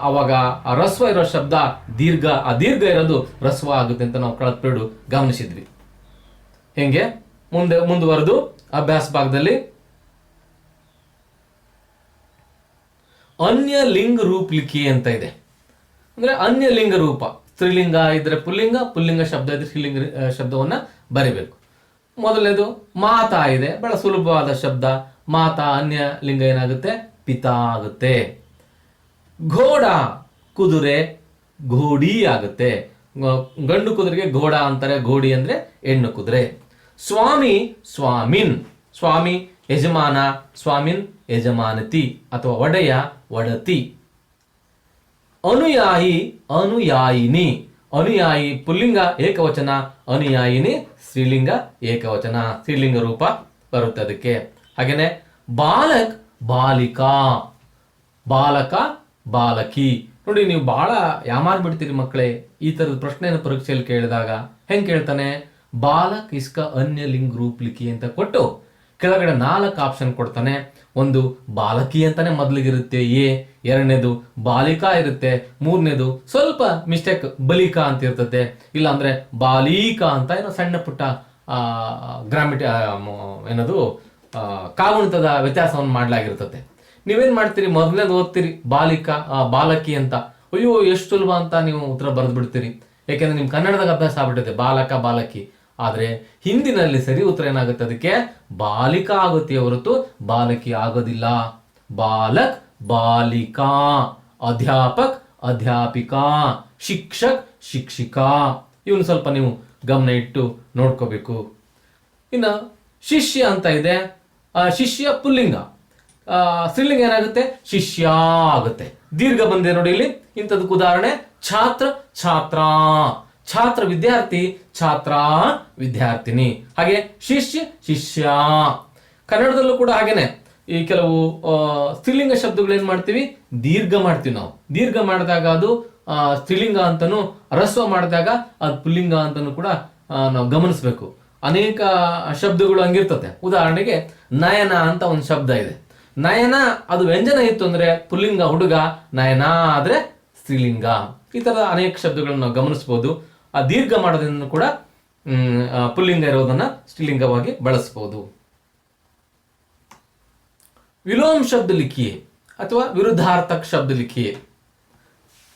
ಅವಾಗ ರಸ್ವ ಇರೋ ಶಬ್ದ ದೀರ್ಘ, ಆ ದೀರ್ಘ ಇರೋದು ರಸ್ವ ಆಗುತ್ತೆ ಅಂತ ನಾವು ಕಳೆದ ಪೀರಿಯಡ್ ಗಮನಿಸಿದ್ವಿ. ಹೆಂಗೆ ಮುಂದುವರೆದು ಅಭ್ಯಾಸ ಭಾಗದಲ್ಲಿ ಅನ್ಯ ಲಿಂಗ ರೂಪ ಲಿಖಿ ಅಂತ ಇದೆ. ಅಂದ್ರೆ ಅನ್ಯ ಲಿಂಗ ರೂಪ, ಸ್ತ್ರೀಲಿಂಗ ಇದ್ರೆ ಪುಲ್ಲಿಂಗ, ಪುಲ್ಲಿಂಗ ಶಬ್ದ ಇದ್ರೆ ಸ್ತ್ರೀಲಿಂಗ ಶಬ್ದವನ್ನ ಬರಿಬೇಕು. ಮೊದಲನೇದು ಮಾತಾ ಇದೆ, ಬಹಳ ಸುಲಭವಾದ ಶಬ್ದ. ಮಾತಾ ಅನ್ಯ ಲಿಂಗ ಏನಾಗುತ್ತೆ, ಪಿತಾ ಆಗುತ್ತೆ. ಘೋಡ, ಕುದುರೆ, ಘೋಡಿ ಆಗುತ್ತೆ. ಗಂಡು ಕುದುರೆಗೆ ಘೋಡ ಅಂತಾರೆ, ಘೋಡಿ ಅಂದ್ರೆ ಹೆಣ್ಣು ಕುದುರೆ. ಸ್ವಾಮಿ, ಸ್ವಾಮಿನ್, ಸ್ವಾಮಿ ಯಜಮಾನ, ಸ್ವಾಮಿನ್ ಯಜಮಾನತಿ ಅಥವಾ ಒಡೆಯ, ಒಡತಿ. ಅನುಯಾಯಿ, ಅನುಯಾಯಿನಿ, ಅನುಯಾಯಿ ಪುಲ್ಲಿಂಗ ಏಕವಚನ, ಅನುಯಾಯಿನಿ ಸ್ತ್ರೀಲಿಂಗ ಏಕವಚನ, ಸ್ತ್ರೀಲಿಂಗ ರೂಪ ಬರುತ್ತೆ ಅದಕ್ಕೆ. ಹಾಗೇನೆ ಬಾಲಕ್, ಬಾಲಿಕಾ, ಬಾಲಕ, ಬಾಲಕಿ. ನೋಡಿ, ನೀವು ಬಹಳ ಯಾಮಾರ್ಬಿಡ್ತೀರಿ ಮಕ್ಕಳೇ ಈ ತರದ ಪ್ರಶ್ನೆಯನ್ನು ಪರೀಕ್ಷೆಯಲ್ಲಿ ಕೇಳಿದಾಗ. ಹೆಂಗ್ ಕೇಳ್ತಾನೆ, ಬಾಲಕ್ ಇಸ್ಕ ಅನ್ಯ ಲಿಂಗ ರೂಪ ಲಿಖಿ ಅಂತ ಕೊಟ್ಟು ಕೆಳಗಡೆ 4 ಆಪ್ಷನ್ ಕೊಡ್ತಾನೆ. ಒಂದು ಬಾಲಕಿ ಅಂತಾನೆ ಮೊದಲಿಗಿರುತ್ತೆ ಎ, ಎರಡನೇದು ಬಾಲಿಕಾ ಇರುತ್ತೆ, ಮೂರನೇದು ಸ್ವಲ್ಪ ಮಿಸ್ಟೇಕ್ ಬಲಿಕಾ ಅಂತ ಇರ್ತದೆ, ಇಲ್ಲ ಅಂದ್ರೆ ಬಾಲಿಕಾ ಅಂತ ಏನೋ ಸಣ್ಣ ಪುಟ್ಟ ಏನದು ಕಾಗುಣಿತದ ವ್ಯತ್ಯಾಸವನ್ನು ಮಾಡಲಾಗಿರ್ತದೆ. ನೀವೇನ್ ಮಾಡ್ತೀರಿ, ಮೊದಲನೇದು ಓದ್ತೀರಿ ಬಾಲಿಕಾ ಬಾಲಕಿ ಅಂತ, ಅಯ್ಯೋ ಎಷ್ಟು ಸುಲಭ ಅಂತ ನೀವು ಉತ್ತರ ಬರೆದು ಬಿಡ್ತೀರಿ, ಯಾಕೆಂದ್ರೆ ನಿಮ್ ಕನ್ನಡದಾಗ ಅಭ್ಯಾಸ ಆಗ್ಬಿಟ್ಟಿದೆ ಬಾಲಕ ಬಾಲಕಿ. ಆದ್ರೆ ಹಿಂದಿನಲ್ಲಿ ಸರಿ ಉತ್ತರ ಏನಾಗುತ್ತೆ, ಅದಕ್ಕೆ ಬಾಲಿಕಾ ಆಗುತ್ತೆ ಹೊರತು ಬಾಲಕಿ ಆಗೋದಿಲ್ಲ. ಬಾಲಕ್ ಬಾಲಿಕಾ, ಅಧ್ಯಾಪಕ್ ಅಧ್ಯಾಪಿಕಾ, ಶಿಕ್ಷಕ್ ಶಿಕ್ಷಿಕಾ. ಇವನು ಸ್ವಲ್ಪ ನೀವು ಗಮನ ಇಟ್ಟು ನೋಡ್ಕೋಬೇಕು. ಇನ್ನು ಶಿಷ್ಯ ಅಂತ ಇದೆ, ಶಿಷ್ಯ ಪುಲ್ಲಿಂಗ, ಸ್ತ್ರೀಲಿಂಗ ಏನಾಗುತ್ತೆ, ಶಿಷ್ಯ ಆಗುತ್ತೆ. ದೀರ್ಘ ಬಂದಿದೆ ನೋಡಿ ಇಲ್ಲಿ. ಇಂಥದಕ್ಕೆ ಉದಾಹರಣೆ ಛಾತ್ರ ಛಾತ್ರ, ಛಾತ್ರ ವಿದ್ಯಾರ್ಥಿ, ಛಾತ್ರ ವಿದ್ಯಾರ್ಥಿನಿ. ಹಾಗೆ ಶಿಷ್ಯ ಶಿಷ್ಯ. ಕನ್ನಡದಲ್ಲೂ ಕೂಡ ಹಾಗೇನೆ ಈ ಕೆಲವು ಸ್ತ್ರೀಲಿಂಗ ಶಬ್ದಗಳು ಏನ್ ಮಾಡ್ತೀವಿ, ದೀರ್ಘ ಮಾಡ್ತೀವಿ ನಾವು. ದೀರ್ಘ ಮಾಡಿದಾಗ ಅದು ಸ್ತ್ರೀಲಿಂಗ ಅಂತನೂ, ಹ್ರಸ್ವ ಮಾಡಿದಾಗ ಅದು ಪುಲ್ಲಿಂಗ ಅಂತನೂ ಕೂಡ ನಾವು ಗಮನಿಸಬೇಕು. ಅನೇಕ ಶಬ್ದಗಳು ಹಂಗಿರ್ತದೆ. ಉದಾಹರಣೆಗೆ ನಯನ ಅಂತ ಒಂದು ಶಬ್ದ ಇದೆ. ನಯನ ಅದು ವ್ಯಂಜನ ಇತ್ತು ಅಂದ್ರೆ ಪುಲ್ಲಿಂಗ ಹುಡುಗ, ನಯನ ಆದ್ರೆ ಸ್ತ್ರೀಲಿಂಗ. ಈ ತರ ಅನೇಕ ಶಬ್ದಗಳನ್ನು ನಾವು ಗಮನಿಸಬಹುದು. ಆ ದೀರ್ಘ ಮಾಡೋದ್ರಿಂದ ಕೂಡ ಪುಲ್ಲಿಂಗ ಇರೋದನ್ನ ಸ್ತ್ರೀಲಿಂಗವಾಗಿ ಬಳಸಬಹುದು. ವಿಲೋಮ ಶಬ್ದ ಲಿಖಿಯೇ ಅಥವಾ ವಿರುದ್ಧಾರ್ಥಕ ಶಬ್ದ ಲಿಖಿಯೇ.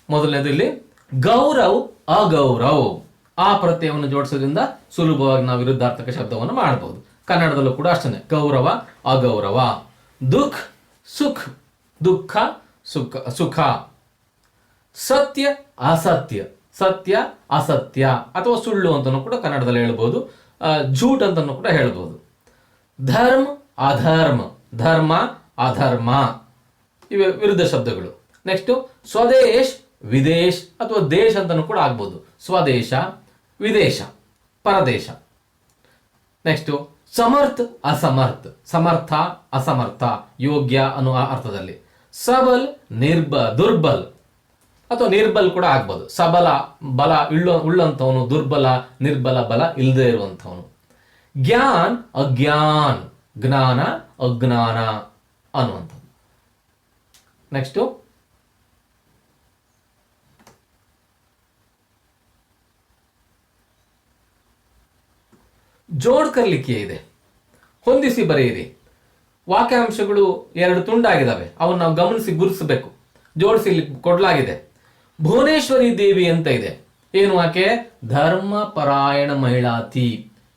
ಮೊದಲನೇದು ಇಲ್ಲಿ ಗೌರವ್ ಅಗೌರವ್, ಆ ಪ್ರತ್ಯಯವನ್ನು ಜೋಡಿಸೋದ್ರಿಂದ ಸುಲಭವಾಗಿ ನಾವು ವಿರುದ್ಧಾರ್ಥಕ ಶಬ್ದವನ್ನು ಮಾಡಬಹುದು. ಕನ್ನಡದಲ್ಲೂ ಕೂಡ ಅಷ್ಟೇ, ಗೌರವ ಅಗೌರವ. ದುಃಖ ಸುಖ, ದುಃಖ ಸುಖ ಸುಖ. ಸತ್ಯ ಅಸತ್ಯ, ಸತ್ಯ ಅಸತ್ಯ ಅಥವಾ ಸುಳ್ಳು ಅಂತಲೂ ಕೂಡ ಕನ್ನಡದಲ್ಲಿ ಹೇಳ್ಬೋದು. ಝೂಟ್ ಅಂತಲೂ ಕೂಡ ಹೇಳ್ಬೋದು. ಧರ್ಮ ಅಧರ್ಮ, ಧರ್ಮ ಅಧರ್ಮ, ಇವೆ ವಿರುದ್ಧ ಶಬ್ದಗಳು. ನೆಕ್ಸ್ಟ್ ಸ್ವದೇಶ್ ವಿದೇಶ್ ಅಥವಾ ದೇಶ ಅಂತಲೂ ಕೂಡ ಆಗ್ಬೋದು. ಸ್ವದೇಶ ವಿದೇಶ, ಪರದೇಶ. ನೆಕ್ಸ್ಟ್ ಸಮರ್ಥ ಅಸಮರ್ಥ, ಸಮರ್ಥ ಅಸಮರ್ಥ, ಯೋಗ್ಯ ಅನ್ನುವ ಅರ್ಥದಲ್ಲಿ. ಸಬಲ್ ದುರ್ಬಲ್ ಅಥವಾ ನಿರ್ಬಲ್ ಕೂಡ ಆಗ್ಬೋದು. ಸಬಲ ಬಲ ಉಳ್ಳಂಥವನು, ದುರ್ಬಲ ನಿರ್ಬಲ ಬಲ ಇಲ್ಲದೆ ಇರುವಂಥವನು. ಜ್ಞಾನ್ ಅಜ್ಞಾನ್, ಜ್ಞಾನ ಅಜ್ಞಾನ ಅನ್ನುವಂಥದ್ದು. ನೆಕ್ಸ್ಟ್ ಜೋಡ್ಕರ್ಲಿಕ್ಕೆ ಇದೆ, ಹೊಂದಿಸಿ ಬರೆಯಿರಿ. ವಾಕ್ಯಾಂಶಗಳು ಎರಡು ತುಂಡಾಗಿದ್ದಾವೆ, ಅವನ್ನ ನಾವು ಗಮನಿಸಿ ಗುರುತಿಸಬೇಕು. ಜೋಡಿಸಿ ಕೊಡ್ಲಾಗಿದೆ. ಭುವನೇಶ್ವರಿ ದೇವಿ ಅಂತ ಇದೆ. ಏನು ಆಕೆ? ಧರ್ಮಪರಾಯಣ ಮಹಿಳಾತಿ.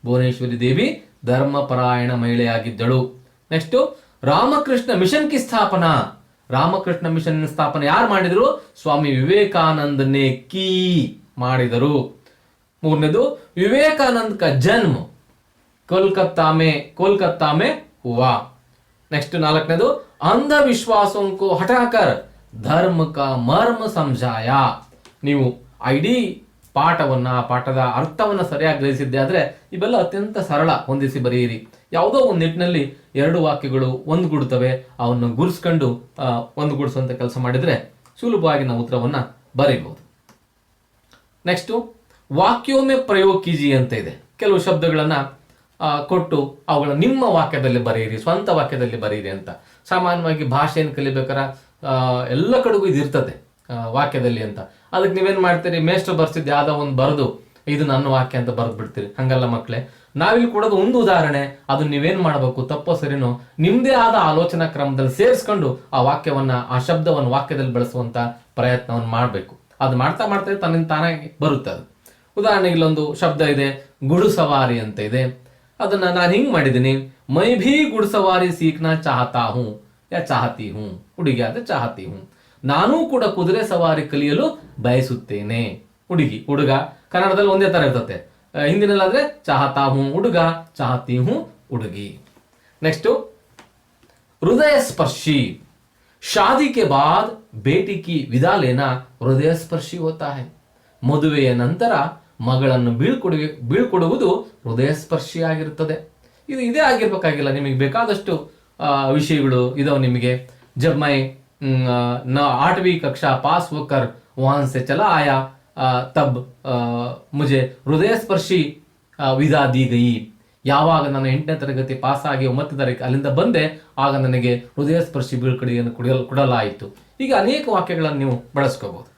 ಭುವನೇಶ್ವರಿ ದೇವಿ ಧರ್ಮಪರಾಯಣ ಮಹಿಳೆಯಾಗಿದ್ದಳು. ನೆಕ್ಸ್ಟ್ ರಾಮಕೃಷ್ಣ ಮಿಷನ್ ಕಿ ಸ್ಥಾಪನಾ. ರಾಮಕೃಷ್ಣ ಮಿಷನ್ ಸ್ಥಾಪನೆ ಯಾರು ಮಾಡಿದ್ರು? ಸ್ವಾಮಿ ವಿವೇಕಾನಂದನೇ ಕೀ ಮಾಡಿದರು. ಮೂರನೇದು ವಿವೇಕಾನಂದ का जन्म कोलकाता में हुआ. नेक्स्ट नाಲ್ಕನೇದು अंधविश्वासों को हटाकर धर्म का मर्म समझाया. ನೀವು ಇಡೀ ಪಾಠದ ಅರ್ಥವನ್ನ ಸರಿಯಾಗಿ ಗ್ರಹಿಸಿದ್ದೆ ಆದ್ರೆ ಇವೆಲ್ಲ ಅತ್ಯಂತ ಸರಳ. ಹೊಂದಿಸಿ ಬರೆಯಿರಿ. ಯಾವುದೋ ಒಂದು ನಿಟ್ಟಿನಲ್ಲಿ ಎರಡು ವಾಕ್ಯಗಳು ಒಂದುಗೂಡುತ್ತವೆ, ಅವನ್ನು ಗುರುಸ್ಕೊಂಡು ಒಂದುಗೂಡಿಸುವಂತ ಕೆಲಸ ಮಾಡಿದ್ರೆ ಸುಲಭವಾಗಿ ನಾವು ಉತ್ತರವನ್ನ ಬರೀಬಹುದು. ನೆಕ್ಸ್ಟ್ ವಾಕ್ಯೋಮೆ ಪ್ರಯೋಗ ಕೀಜಿ ಅಂತ ಇದೆ. ಕೆಲವು ಶಬ್ದಗಳನ್ನ ಕೊಟ್ಟು ಅವುಗಳ ನಿಮ್ಮ ವಾಕ್ಯದಲ್ಲಿ ಬರೆಯಿರಿ, ಸ್ವಂತ ವಾಕ್ಯದಲ್ಲಿ ಬರೆಯಿರಿ ಅಂತ. ಸಾಮಾನ್ಯವಾಗಿ ಭಾಷೆಯನ್ನು ಕಲಿಬೇಕಾರೆ ಎಲ್ಲ ಕಡೆಗೂ ಇದು ಇರ್ತದೆ ವಾಕ್ಯದಲ್ಲಿ ಅಂತ. ಅದಕ್ಕೆ ನೀವೇನ್ ಮಾಡ್ತೀರಿ, ಮೇಷ್ಟ್ರು ಬರ್ಸಿದ್ದು ಯಾವ್ದೋ ಒಂದು ಬರೆದು ಇದು ನನ್ನ ವಾಕ್ಯ ಅಂತ ಬರೆದು ಬಿಡ್ತೀರಿ. ಹಂಗಲ್ಲ ಮಕ್ಕಳೇ, ನಾವಿಲ್ಲಿ ಕೊಡೋದು ಒಂದು ಉದಾಹರಣೆ. ಅದು ನೀವೇನ್ ಮಾಡಬೇಕು, ತಪ್ಪೋ ಸರಿನೋ ನಿಮ್ದೇ ಆದ ಆಲೋಚನಾ ಕ್ರಮದಲ್ಲಿ ಸೇರಿಸ್ಕೊಂಡು ಆ ವಾಕ್ಯವನ್ನ, ಆ ಶಬ್ದವನ್ನು ವಾಕ್ಯದಲ್ಲಿ ಬಳಸುವಂತ ಪ್ರಯತ್ನವನ್ನು ಮಾಡಬೇಕು. ಅದು ಮಾಡ್ತಾ ಮಾಡ್ತಾ ತನ್ನಿಂದ ತಾನಾಗಿ ಬರುತ್ತೆ ಅದು. ಉದಾಹರಣೆಗೆ ಇಲ್ಲೊಂದು ಶಬ್ದ ಇದೆ, ಗುಡುಸವಾರಿ ಅಂತ ಇದೆ. ಅದನ್ನ ನಾನು ಹಿಂಗ್ ಮಾಡಿದ್ದೀನಿ, ಮೈ ಭೀ ಗುಡುಸವಾರಿ ಸೀಖ್ನಾ ಚಾಹತಾ ಹೂ ಯಾ ಚಾಹತಿ ಹೂ. ಹುಡುಗಿ ಆದ್ರೆ ಚಾಹತಿ ಹೂ. ನಾನೂ ಕೂಡ ಕುದುರೆ ಸವಾರಿ ಕಲಿಯಲು ಬಯಸುತ್ತೇನೆ. ಹುಡುಗ ಕನ್ನಡದಲ್ಲಿ ಒಂದೇ ತರ ಇರ್ತದೆ. ಹಿಂದಿನಲ್ಲಾದ್ರೆ ಚಾಹತಾ ಹೂ ಹುಡುಗ, ಚಾಹತಿ ಹೂ ಹುಡುಗಿ. ನೆಕ್ಸ್ಟ್ ಹೃದಯ ಸ್ಪರ್ಶಿ. ಶಾದಿ ಕೆ ಬಾದ್ ಬೇಟಿ ಕಿ ವಿದಾ ಲೇನಾ ಹೃದಯ ಸ್ಪರ್ಶಿ ಹೋತಾ ಹೈ. ಮದುವೆಯ ನಂತರ ಮಗಳನ್ನು ಬೀಳ್ಕೊಡುವುದು ಹೃದಯ ಸ್ಪರ್ಶಿಯಾಗಿರುತ್ತದೆ. ಇದು ಇದೇ ಆಗಿರ್ಬೇಕಾಗಿಲ್ಲ, ನಿಮಗೆ ಬೇಕಾದಷ್ಟು ವಿಷಯಗಳು ಇದಾವೆ ನಿಮಗೆ. ಜಬ್ ಮೈ 8वीं कक्षा पास होकर वहां से चला आया तब मुझे हृदय स्पर्शी विदा दी गई. ಯಾವಾಗ ನಾನು 8ನೇ ತರಗತಿ ಪಾಸ್ ಆಗಿ 9ನೇ ತರಗತಿ ಅಲ್ಲಿಂದ ಬಂದೆ, ಆಗ ನನಗೆ ಹೃದಯ ಸ್ಪರ್ಶಿ ಬೀಳ್ಕೊಡುಗೆಯನ್ನು ಕೊಡಲಾಯಿತು. ಈಗ ಅನೇಕ ವಾಕ್ಯಗಳನ್ನು ನೀವು ಬಳಸ್ಕೋಬಹುದು.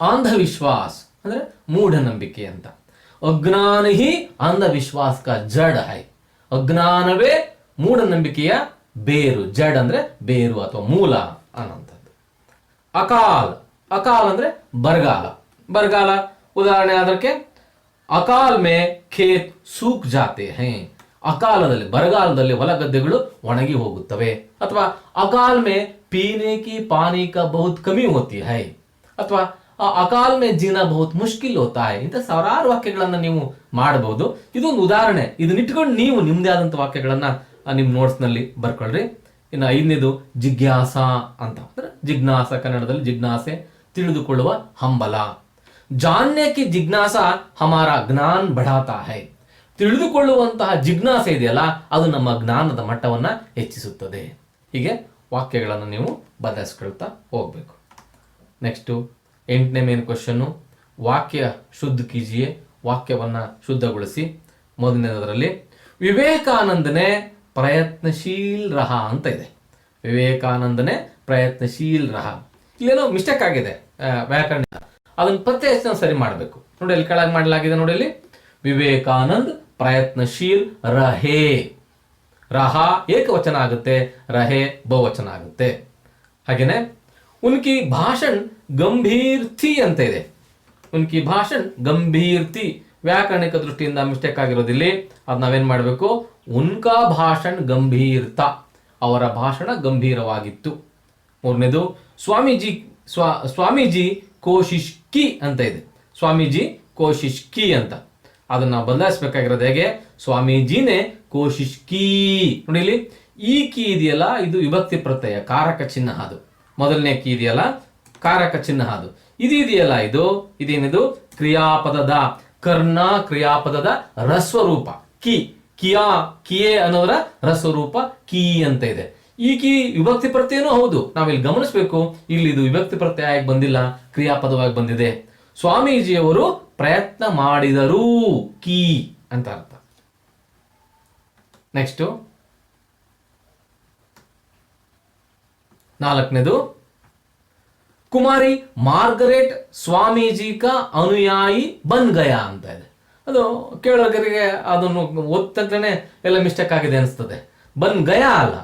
ಅಂಧವಿಶ್ವಾಸ ಅಂದ್ರೆ ಮೂಢನಂಬಿಕೆ ಅಂತ. ಅಜ್ಞಾನ ಹಿ ಅಂಧವಿಶ್ವಾಸ ಕಾ ಜಡ್ ಹೈ. ಅಜ್ಞಾನವೇ ಮೂಢನಂಬಿಕೆಯ ಬೇರು. ಜಡ್ ಅಂದ್ರೆ ಬೇರು ಅಥವಾ ಮೂಲ ಅನ್ನುವಂಥದ್ದು. ಅಕಾಲ್ ಅಕಾಲ್ ಅಂದ್ರೆ ಬರಗಾಲ. ಬರಗಾಲ ಉದಾಹರಣೆ ಅದಕ್ಕೆ ಅಕಾಲ್ ಮೇ ಖೇತ್ ಸೂಕ್ ಜಾತೆ ಹೇ, ಅಕಾಲದಲ್ಲಿ ಬರಗಾಲದಲ್ಲಿ ಹೊಲ ಗದ್ದೆಗಳು ಒಣಗಿ ಹೋಗುತ್ತವೆ. ಅಥವಾ ಅಕಾಲ್ ಮೇ ಪೀನೆ ಕಿ ಪಾನಿ ಕಾ ಬಹುತ್ ಕಮಿ ಹೋತಿ ಹೈ, ಅಥವಾ ಅಕಾಲ್ ಮೇ ಜೀನಾ ಬಹುತ್ ಮುಷ್ಕಿಲ್ ಹೋತಾ ಹೈ. ಇಂಥ ಸಾವಿರಾರು ವಾಕ್ಯಗಳನ್ನ ನೀವು ಮಾಡಬಹುದು. ಇದೊಂದು ಉದಾಹರಣೆ. ಇದನ್ನಿಟ್ಕೊಂಡು ನೀವು ನಿಮ್ದೇ ಆದಂತ ವಾಕ್ಯಗಳನ್ನ ನಿಮ್ ನೋಟ್ಸ್ ನಲ್ಲಿ ಬರ್ಕೊಳ್ರಿ. ಇನ್ನು 5ನೇದು ಜಿಜ್ಞಾಸ ಅಂತ ಅಂದ್ರೆ ಜಿಜ್ಞಾಸ, ಕನ್ನಡದಲ್ಲಿ ಜಿಜ್ಞಾಸೆ, ತಿಳಿದುಕೊಳ್ಳುವ ಹಂಬಲ. ಜಾನ್ನೆ ಕಿ ಜಿಜ್ಞಾಸ ಹಮಾರ ಜ್ಞಾನ್ ಬಢಾತಾ ಹೈ. ತಿಳಿದುಕೊಳ್ಳುವಂತಹ ಜಿಜ್ಞಾಸೆ ಇದೆಯಲ್ಲ, ಅದು ನಮ್ಮ ಜ್ಞಾನದ ಮಟ್ಟವನ್ನ ಹೆಚ್ಚಿಸುತ್ತದೆ. ಹೀಗೆ ವಾಕ್ಯಗಳನ್ನು ನೀವು ಬದಲಾಯಿಸ್ಕೊಳ್ತಾ ಹೋಗ್ಬೇಕು. ನೆಕ್ಸ್ಟ್ 8ನೇ ಮೇನ್ ಕ್ವಶನ್, ವಾಕ್ಯ ಶುದ್ಧ ಕೀಜಿಯೇ, ವಾಕ್ಯವನ್ನ ಶುದ್ಧಗೊಳಿಸಿ. ಮೊದಲನೇದರಲ್ಲಿ ವಿವೇಕಾನಂದನೇ ಪ್ರಯತ್ನಶೀಲ್ ರಹ ಅಂತ ಇದೆ. ವಿವೇಕಾನಂದನೇ ಪ್ರಯತ್ನಶೀಲ್ ರಹ. ಇಲ್ಲೇನೋ ಮಿಸ್ಟೇಕ್ ಆಗಿದೆ ವ್ಯಾಕರಣ, ಅದನ್ನ ಪತ್ತೆ ಹೆಚ್ಚು ಸರಿ ಮಾಡಬೇಕು. ನೋಡಿ ಅಲ್ಲಿ ಕೆಳಗೆ ಮಾಡಲಾಗಿದೆ, ನೋಡಿ ಅಲ್ಲಿ ವಿವೇಕಾನಂದ್ ಪ್ರಯತ್ನಶೀಲ್ ರಹೇ. ರಹ ಏಕವಚನ ಆಗುತ್ತೆ, ರಹೇ ಬಹುವಚನ ಆಗುತ್ತೆ. ಹಾಗೇನೆ ಉನ್ಕಿ ಭಾಷಣ್ ಗಂಭೀರ್ ಥಿ ಅಂತ ಇದೆ. ಉನ್ಕಿ ಭಾಷಣ್ ಗಂಭೀರ್ ಥಿ, ವ್ಯಾಕರಣಿಕ ದೃಷ್ಟಿಯಿಂದ ಮಿಸ್ಟೇಕ್ ಆಗಿರೋದಿಲ್ಲಿ. ಅದು ನಾವೇನ್ ಮಾಡಬೇಕು, ಉನ್ಕಾ ಭಾಷಣ್ ಗಂಭೀರ್ತ, ಅವರ ಭಾಷಣ ಗಂಭೀರವಾಗಿತ್ತು. 3ನೇದು ಸ್ವಾಮೀಜಿ ಕೋಶಿಶ್ ಕಿ ಅಂತ ಇದೆ. ಸ್ವಾಮೀಜಿ ಕೋಶಿಶ್ ಕಿ ಅಂತ, ಅದನ್ನ ಬದಲಾಯಿಸಬೇಕಾಗಿರೋದು ಹೇಗೆ, ಸ್ವಾಮೀಜಿನೇ ಕೋಶಿಶ್ ಕಿ. ನೋಡಿ ಇಲ್ಲಿ ಈ ಕಿ ಇದೆಯಲ್ಲ, ಇದು ವಿಭಕ್ತಿ ಪ್ರತ್ಯಯ, ಕಾರಕ ಚಿಹ್ನ. ಅದು ಮೊದಲನೇ ಕಿ ಇದೆಯಲ್ಲ, ಕಾರಕ ಚಿಹ್ನ. ಅದು ಇದೆಯಲ್ಲ, ಇದೇನಿದು ಕ್ರಿಯಾಪದದ, ಕರ್ಣ ಕ್ರಿಯಾಪದದ ರಸ್ವರೂಪ ಕಿ. ಕಿಯಾ, ಕಿಯೇ ಅನ್ನೋದರ ರಸ್ವರೂಪ ಕಿ ಅಂತ ಇದೆ. ಈ ಕಿ ವಿಭಕ್ತಿ ಪ್ರತ್ಯಯನೂ ಹೌದು. ನಾವಿಲ್ಲಿ ಗಮನಿಸಬೇಕು, ಇಲ್ಲಿ ಇದು ವಿಭಕ್ತಿ ಪ್ರತ್ಯಯ ಆಗಿ ಬಂದಿಲ್ಲ, ಕ್ರಿಯಾಪದವಾಗಿ ಬಂದಿದೆ. ಸ್ವಾಮೀಜಿಯವರು ಪ್ರಯತ್ನ ಮಾಡಿದರು, ಕಿ ಅಂತ ಅರ್ಥ. ನೆಕ್ಸ್ಟ್ 4ನೇದು ಕುಮಾರಿ ಮಾರ್ಗರೇಟ್ ಸ್ವಾಮೀಜಿ ಕಾ ಅನುಯಾಯಿ ಬನ್ ಗಯಾ ಅಂತ ಇದೆ. ಅದು ಕೇಳೋರಿಗೆ ಅದನ್ನು ಓದ್ತಂತಾನೆ ಎಲ್ಲ ಮಿಸ್ಟೇಕ್ ಆಗಿದೆ ಅನಿಸ್ತದೆ. ಬನ್ ಗಯಾ ಅಲ್ಲ,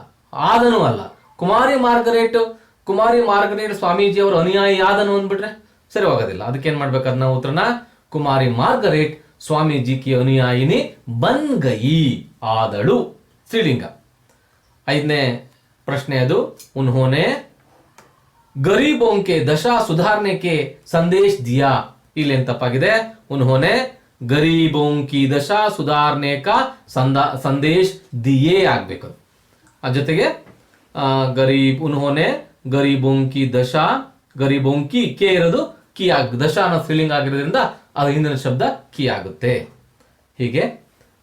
ಆದನು ಅಲ್ಲ. ಕುಮಾರಿ ಮಾರ್ಗರೇಟ್ ಸ್ವಾಮೀಜಿ ಅವರ ಅನುಯಾಯಿ ಆದನು ಅಂದ್ಬಿಟ್ರೆ ಸರಿ ಹೋಗೋದಿಲ್ಲ. ಅದಕ್ಕೇನ್ ಮಾಡ್ಬೇಕಾದ್ರೆ ನಾವು ಉತ್ತರನ ಕುಮಾರಿ ಮಾರ್ಗರೇಟ್ ಸ್ವಾಮೀಜಿ ಕಿ ಅನುಯಾಯಿನಿ ಬನ್ ಗಯಿ, ಆದಳು, ಸ್ತ್ರೀಲಿಂಗ. 5ನೇ ಪ್ರಶ್ನೆ ಅದು, ಉನ್ಹೋನೆ ಗರೀಬೋಂ ಕೆ ದಶಾ ಸುಧಾರಣೆ ಕೆ ಸಂದೇಶ ದಿಯಾ. ಇಲ್ಲಿ ಏನ್ ತಪ್ಪಾಗಿದೆ, ಉನ್ಹೋನೆ ಗರೀಬೋಂ ಕಿ ದಶಾ ಸುಧಾರಣೆ ಕಾ ಸಂದೇಶ ದಿಯೇ ಆಗ್ಬೇಕು. ಅದ್ರ ಜೊತೆಗೆ ಉನ್ಹೋನೆ ಗರೀಬೋಂ ಕಿ ದಶಾ, ಗರೀಬೋಂ ಕಿ ಕೆ ಇರೋದು ಕಿ ದಶಾ ಅನ್ನೋ ಸ್ತ್ರೀಲಿಂಗ ಆಗಿರೋದ್ರಿಂದ ಅದು ಹಿಂದಿನ ಶಬ್ದ ಕಿ ಆಗುತ್ತೆ. ಹೀಗೆ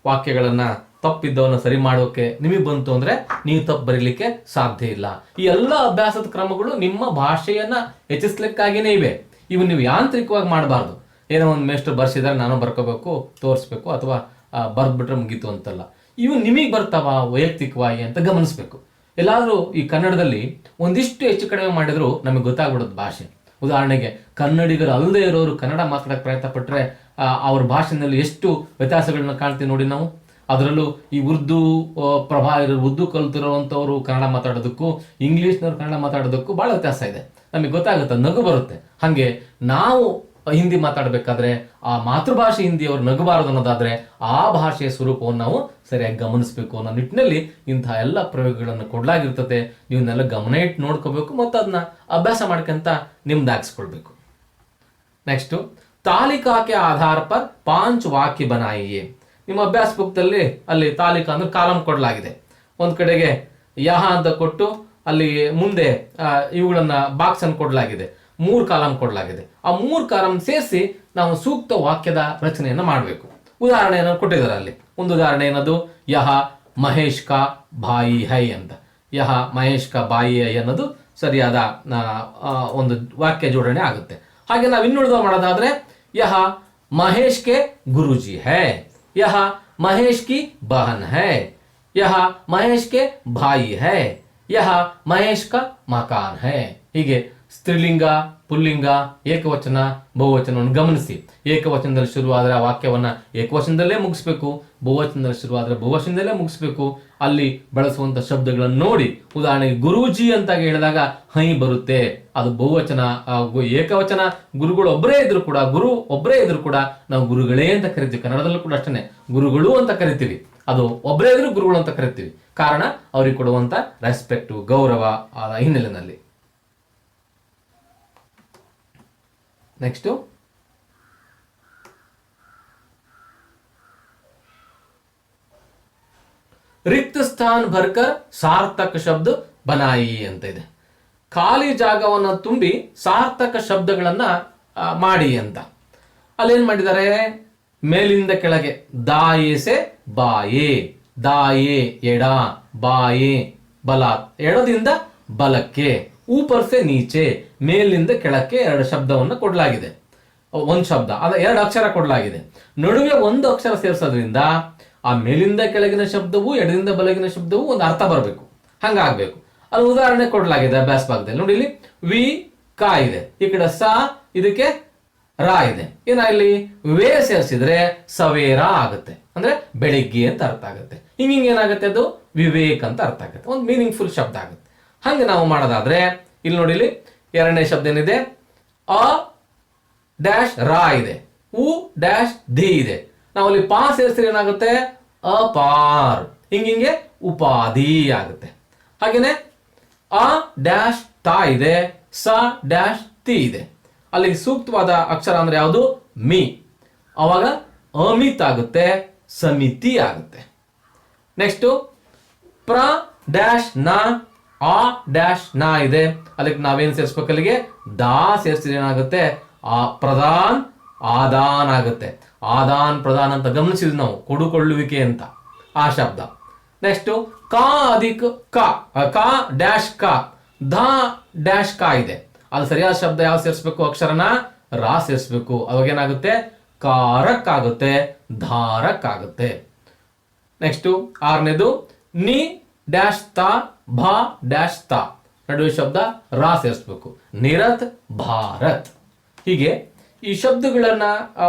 ವಾಕ್ಯಗಳನ್ನ ತಪ್ಪಿದ್ದವನ್ನ ಸರಿ ಮಾಡೋಕೆ ನಿಮಗೆ ಬಂತು ಅಂದ್ರೆ ನೀವು ತಪ್ಪು ಬರೀಲಿಕ್ಕೆ ಸಾಧ್ಯ ಇಲ್ಲ. ಈ ಎಲ್ಲ ಅಭ್ಯಾಸದ ಕ್ರಮಗಳು ನಿಮ್ಮ ಭಾಷೆಯನ್ನ ಹೆಚ್ಚಿಸ್ಲಿಕ್ಕಾಗಿನೇ ಇವೆ. ಇವು ನೀವು ಯಾಂತ್ರಿಕವಾಗಿ ಮಾಡಬಾರ್ದು. ಏನೋ ಒಂದು ಮೇಷ್ಟ್ರು ಬರ್ಸಿದಾರೆ ನಾನು ಬರ್ಕೋಬೇಕು, ತೋರಿಸ್ಬೇಕು, ಅಥವಾ ಬರ್ದ್ಬಿಟ್ರೆ ಮುಗೀತು ಅಂತಲ್ಲ. ಇವು ನಿಮಗೆ ಬರ್ತಾವ ವೈಯಕ್ತಿಕವಾಗಿ ಅಂತ ಗಮನಿಸ್ಬೇಕು. ಎಲ್ಲಾದ್ರೂ ಈ ಕನ್ನಡದಲ್ಲಿ ಒಂದಿಷ್ಟು ಹೆಚ್ಚು ಕಡಿಮೆ ಮಾಡಿದ್ರು ನಮಗೆ ಗೊತ್ತಾಗ್ಬಿಡೋದು ಭಾಷೆ. ಉದಾಹರಣೆಗೆ ಕನ್ನಡಿಗರು ಅಲ್ಲದೆ ಇರೋರು ಕನ್ನಡ ಮಾತಾಡಕ್ಕೆ ಪ್ರಯತ್ನ ಪಟ್ಟರೆ ಅವ್ರ ಭಾಷೆನಲ್ಲಿ ಎಷ್ಟು ವ್ಯತ್ಯಾಸಗಳನ್ನ ಕಾಣ್ತೀವಿ ನೋಡಿ ನಾವು. ಅದರಲ್ಲೂ ಈ ಉರ್ದು ಉರ್ದು ಕಲ್ತಿರೋವಂಥವ್ರು ಕನ್ನಡ ಮಾತಾಡೋದಕ್ಕೂ ಇಂಗ್ಲೀಷ್ನವ್ರು ಕನ್ನಡ ಮಾತಾಡೋದಕ್ಕೂ ಭಾಳ ವ್ಯತ್ಯಾಸ ಇದೆ. ನಮಗೆ ಗೊತ್ತಾಗುತ್ತೆ, ನಗು ಬರುತ್ತೆ. ಹಾಗೆ ನಾವು ಹಿಂದಿ ಮಾತಾಡಬೇಕಾದ್ರೆ ಆ ಮಾತೃಭಾಷೆ ಹಿಂದಿಯವರು ನಗಬಾರದು ಅನ್ನೋದಾದ್ರೆ ಆ ಭಾಷೆಯ ಸ್ವರೂಪವನ್ನು ನಾವು ಸರಿಯಾಗಿ ಗಮನಿಸಬೇಕು ಅನ್ನೋ ನಿಟ್ಟಿನಲ್ಲಿ ಇಂತಹ ಎಲ್ಲ ಪ್ರಯೋಗಗಳನ್ನು ಕೊಡ್ಲಾಗಿರ್ತದೆ. ನೀವನ್ನೆಲ್ಲ ಗಮನ ಇಟ್ಟು ನೋಡ್ಕೋಬೇಕು ಮತ್ತು ಅದನ್ನ ಅಭ್ಯಾಸ ಮಾಡ್ಕೊಂತ ನಿಮ್ದಾಗಿಸ್ಕೊಳ್ಬೇಕು. ನೆಕ್ಸ್ಟ್, ತಾಲಿಕಾಕ್ಕೆ ಆಧಾರ ಪರ್ 5 ವಾಕ್ಯ ಬನಾಯಿಯೇ. ನಿಮ್ಮ ಅಭ್ಯಾಸ ಪುಸ್ತಕದಲ್ಲಿ ಅಲ್ಲಿ ತಾಲಿಕಾ ಅಂದ್ರೆ ಕಾಲಂ ಕೊಡಲಾಗಿದೆ. ಒಂದ್ ಕಡೆಗೆ ಯಹ ಅಂತ ಕೊಟ್ಟು ಅಲ್ಲಿ ಮುಂದೆ ಇವುಗಳನ್ನ ಬಾಕ್ಸ್ ಅನ್ನು ಕೊಡಲಾಗಿದೆ. 3 ಕಾಲಂ ಕೊಡಲಾಗಿದೆ. ಆ 3 ಕಾಲಂ ಸೇರಿಸಿ ನಾವು ಸೂಕ್ತ ವಾಕ್ಯದ ರಚನೆಯನ್ನ ಮಾಡಬೇಕು. ಉದಾಹರಣೆಯನ್ನು ಕೊಟ್ಟಿದ್ದಾರೆ ಅಲ್ಲಿ. ಒಂದು ಉದಾಹರಣೆ ಏನದು, ಯಹ ಮಹೇಶ್ ಕಾ ಭಾಯಿ ಹೈ ಅಂತ. ಯಹ ಮಹೇಶ್ ಕಾ ಭಾಯಿ ಹೈ ಅನ್ನೋದು ಸರಿಯಾದ ಒಂದು ವಾಕ್ಯ ಜೋಡಣೆ ಆಗುತ್ತೆ. ಹಾಗೆ ನಾವು ಇನ್ನುಳಿದ ಮಾಡೋದಾದ್ರೆ ಯಹ ಮಹೇಶ್ ಕೆ ಗುರುಜಿ ಹೈ, यह महेश की बहन है, यह महेश के भाई है, यह महेश का मकान है. ಹೀಗೆ ಸ್ತ್ರೀಲಿಂಗ, ಪುಲ್ಲಿಂಗ, ಏಕವಚನ, ಬಹುವಚನವನ್ನು ಗಮನಿಸಿ. ಏಕವಚನದಲ್ಲಿ ಶುರುವಾದರೆ ಆ ವಾಕ್ಯವನ್ನ ಏಕವಚನದಲ್ಲೇ ಮುಗಿಸ್ಬೇಕು, ಬಹುವಚನದಲ್ಲಿ ಶುರುವಾದರೆ ಬಹುವಚನದಲ್ಲೇ ಮುಗಿಸ್ಬೇಕು. ಅಲ್ಲಿ ಬಳಸುವಂತ ಶಬ್ದಗಳನ್ನು ನೋಡಿ. ಉದಾಹರಣೆಗೆ ಗುರೂಜಿ ಅಂತ ಹೇಳಿದಾಗ ಹೈ ಬರುತ್ತೆ, ಅದು ಬಹುವಚನ. ಏಕವಚನ ಗುರುಗಳು ಒಬ್ಬರೇ ಇದ್ರು ಕೂಡ, ಗುರು ಒಬ್ಬರೇ ಇದ್ರು ಕೂಡ ನಾವು ಗುರುಗಳೇ ಅಂತ ಕರಿತೀವಿ. ಕನ್ನಡದಲ್ಲೂ ಕೂಡ ಅಷ್ಟೇ ಗುರುಗಳು ಅಂತ ಕರಿತೀವಿ. ಅದು ಒಬ್ಬರೇ ಇದ್ರು ಗುರುಗಳು ಅಂತ ಕರಿತೀವಿ. ಕಾರಣ ಅವ್ರಿಗೆ ಕೊಡುವಂತ ರೆಸ್ಪೆಕ್ಟ್, ಗೌರವ ಹಿನ್ನೆಲೆಯಲ್ಲಿ. नेक्स्ट रिक्त स्थान भरकर सार्थक शब्द बनाई ಅಂತ ಇದೆ. ಖಾಲಿ ಜಾಗವನ್ನು ತುಂಬಿ ಸಾರ್ಥಕ ಶಬ್ದಗಳನ್ನ ಮಾಡಿ ಅಂತ. ಅಲ್ಲೇನ್ ಮಾಡಿದ್ದಾರೆ, ಮೇಲಿಂದ ಕೆಳಗೆ ದಾಯೇಸೆ ಬಾಯೇ, ದಾಯೇ ಎಡ, ಬಾಯೇ ಬಲ, ಎಡದಿಂದ ಬಲಕ್ಕೆ, ಊಪರ್ ಸೆ ನೀಚೆ, ಮೇಲಿಂದ ಕೆಳಕ್ಕೆ ಎರಡು ಶಬ್ದವನ್ನು ಕೊಡಲಾಗಿದೆ. ಒಂದು ಶಬ್ದ ಅದ ಎರಡು ಅಕ್ಷರ ಕೊಡಲಾಗಿದೆ. ನಡುವೆ ಒಂದು ಅಕ್ಷರ ಸೇರಿಸೋದ್ರಿಂದ ಆ ಮೇಲಿಂದ ಕೆಳಗಿನ ಶಬ್ದವು ಎಡದಿಂದ ಬಲಗಿನ ಶಬ್ದವು ಒಂದು ಅರ್ಥ ಬರಬೇಕು, ಹಂಗಾಗ್ಬೇಕು. ಅದು ಉದಾಹರಣೆ ಕೊಡಲಾಗಿದೆ ಅಭ್ಯಾಸ ಭಾಗದಲ್ಲಿ. ನೋಡಿ, ಇಲ್ಲಿ ವಿ ಕಾ ಇದೆ, ಈ ಕಡೆ ಸ, ಇದಕ್ಕೆ ರಾ ಇದೆ. ಏನ ಇಲ್ಲಿ ವೇ ಸೇರಿಸಿದ್ರೆ ಸವೇರ ಆಗುತ್ತೆ, ಅಂದ್ರೆ ಬೆಳಿಗ್ಗೆ ಅಂತ ಅರ್ಥ ಆಗುತ್ತೆ. ಹಿಂಗಿಂಗ್ ಏನಾಗುತ್ತೆ, ಅದು ವಿವೇಕ್ ಅಂತ ಅರ್ಥ ಆಗುತ್ತೆ, ಒಂದು ಮೀನಿಂಗ್ಫುಲ್ ಶಬ್ದ ಆಗುತ್ತೆ. ಹಂಗೆ ನಾವು ಮಾಡೋದಾದ್ರೆ ಇಲ್ಲಿ ನೋಡಿ, ಇಲ್ಲಿ ಎರಡನೇ ಶಬ್ದ ಏನಿದೆ, ಅ ಡ್ಯಾಶ್ ರಾ ಇದೆ, ಉ ಡ್ಯಾಶ್ ದಿ ಇದೆ. ನಾವು ಅಲ್ಲಿ ಪಾ ಸೇರಿಸಿದ್ರೆ ಏನಾಗುತ್ತೆ, ಅಪಾರ್, ಹಿಂಗಿಂಗೆ ಉಪಾಧಿ ಆಗುತ್ತೆ. ಹಾಗೇನೆ ಅ ಡ್ಯಾಶ್ ತಾ ಇದೆ, ಸ ಡ್ಯಾಶ್ ತಿ ಇದೆ. ಅಲ್ಲಿ ಸೂಕ್ತವಾದ ಅಕ್ಷರ ಅಂದ್ರೆ ಯಾವುದು, ಮಿ. ಅವಾಗ ಅಮಿತ್ ಆಗುತ್ತೆ, ಸಮಿತಿ ಆಗುತ್ತೆ. ನೆಕ್ಸ್ಟ್ ಪ್ರ ಡ್ಯಾಶ್ ನ, ಆ ಡ್ಯಾಶ್ ನಾ ಇದೆ, ಅದಕ್ಕೆ ನಾವೇನು ಸೇರಿಸ್ಬೇಕು, ಅಲ್ಲಿಗೆ ದಾ ಸೇರಿಸಿದ್ರೆ ಏನಾಗುತ್ತೆ, ಆ ಪ್ರಧಾನ್ ಆದಾನ್ ಆಗುತ್ತೆ. ಆದಾನ್ ಪ್ರಧಾನ್ ಅಂತ ಗಮನಿಸಿದ್ವಿ ನಾವು, ಕೊಡುಕೊಳ್ಳುವಿಕೆ ಅಂತ ಆ ಶಬ್ದ. ನೆಕ್ಸ್ಟ್ ಕಾ ಅಧಿಕ್ ಕಾ, ಕಾ ಡ್ಯಾಶ್ ಕಾ, ಧಾ ಡ್ಯಾಶ್ ಕಾ ಇದೆ. ಅದು ಸರಿಯಾದ ಶಬ್ದ ಯಾವ ಸೇರಿಸ್ಬೇಕು, ಅಕ್ಷರನ ರಾ ಸೇರಿಸ್ಬೇಕು. ಅವಾಗ ಏನಾಗುತ್ತೆ, ಕಾರಕ್ ಆಗುತ್ತೆ, ಧಾರಕ್ ಆಗುತ್ತೆ. ನೆಕ್ಸ್ಟ್ ಆರನೇದು ನಿ ಡ್ಯಾಶ್ ತಾ, ಭಾ ಡ್ಯಾಶ್ ತಾ, ನಡುವೆ ಶಬ್ದ ರಾ ಸೇರಿಸ್ಬೇಕು, ನಿರತ್ ಭಾರತ್. ಹೀಗೆ ಈ ಶಬ್ದಗಳನ್ನ,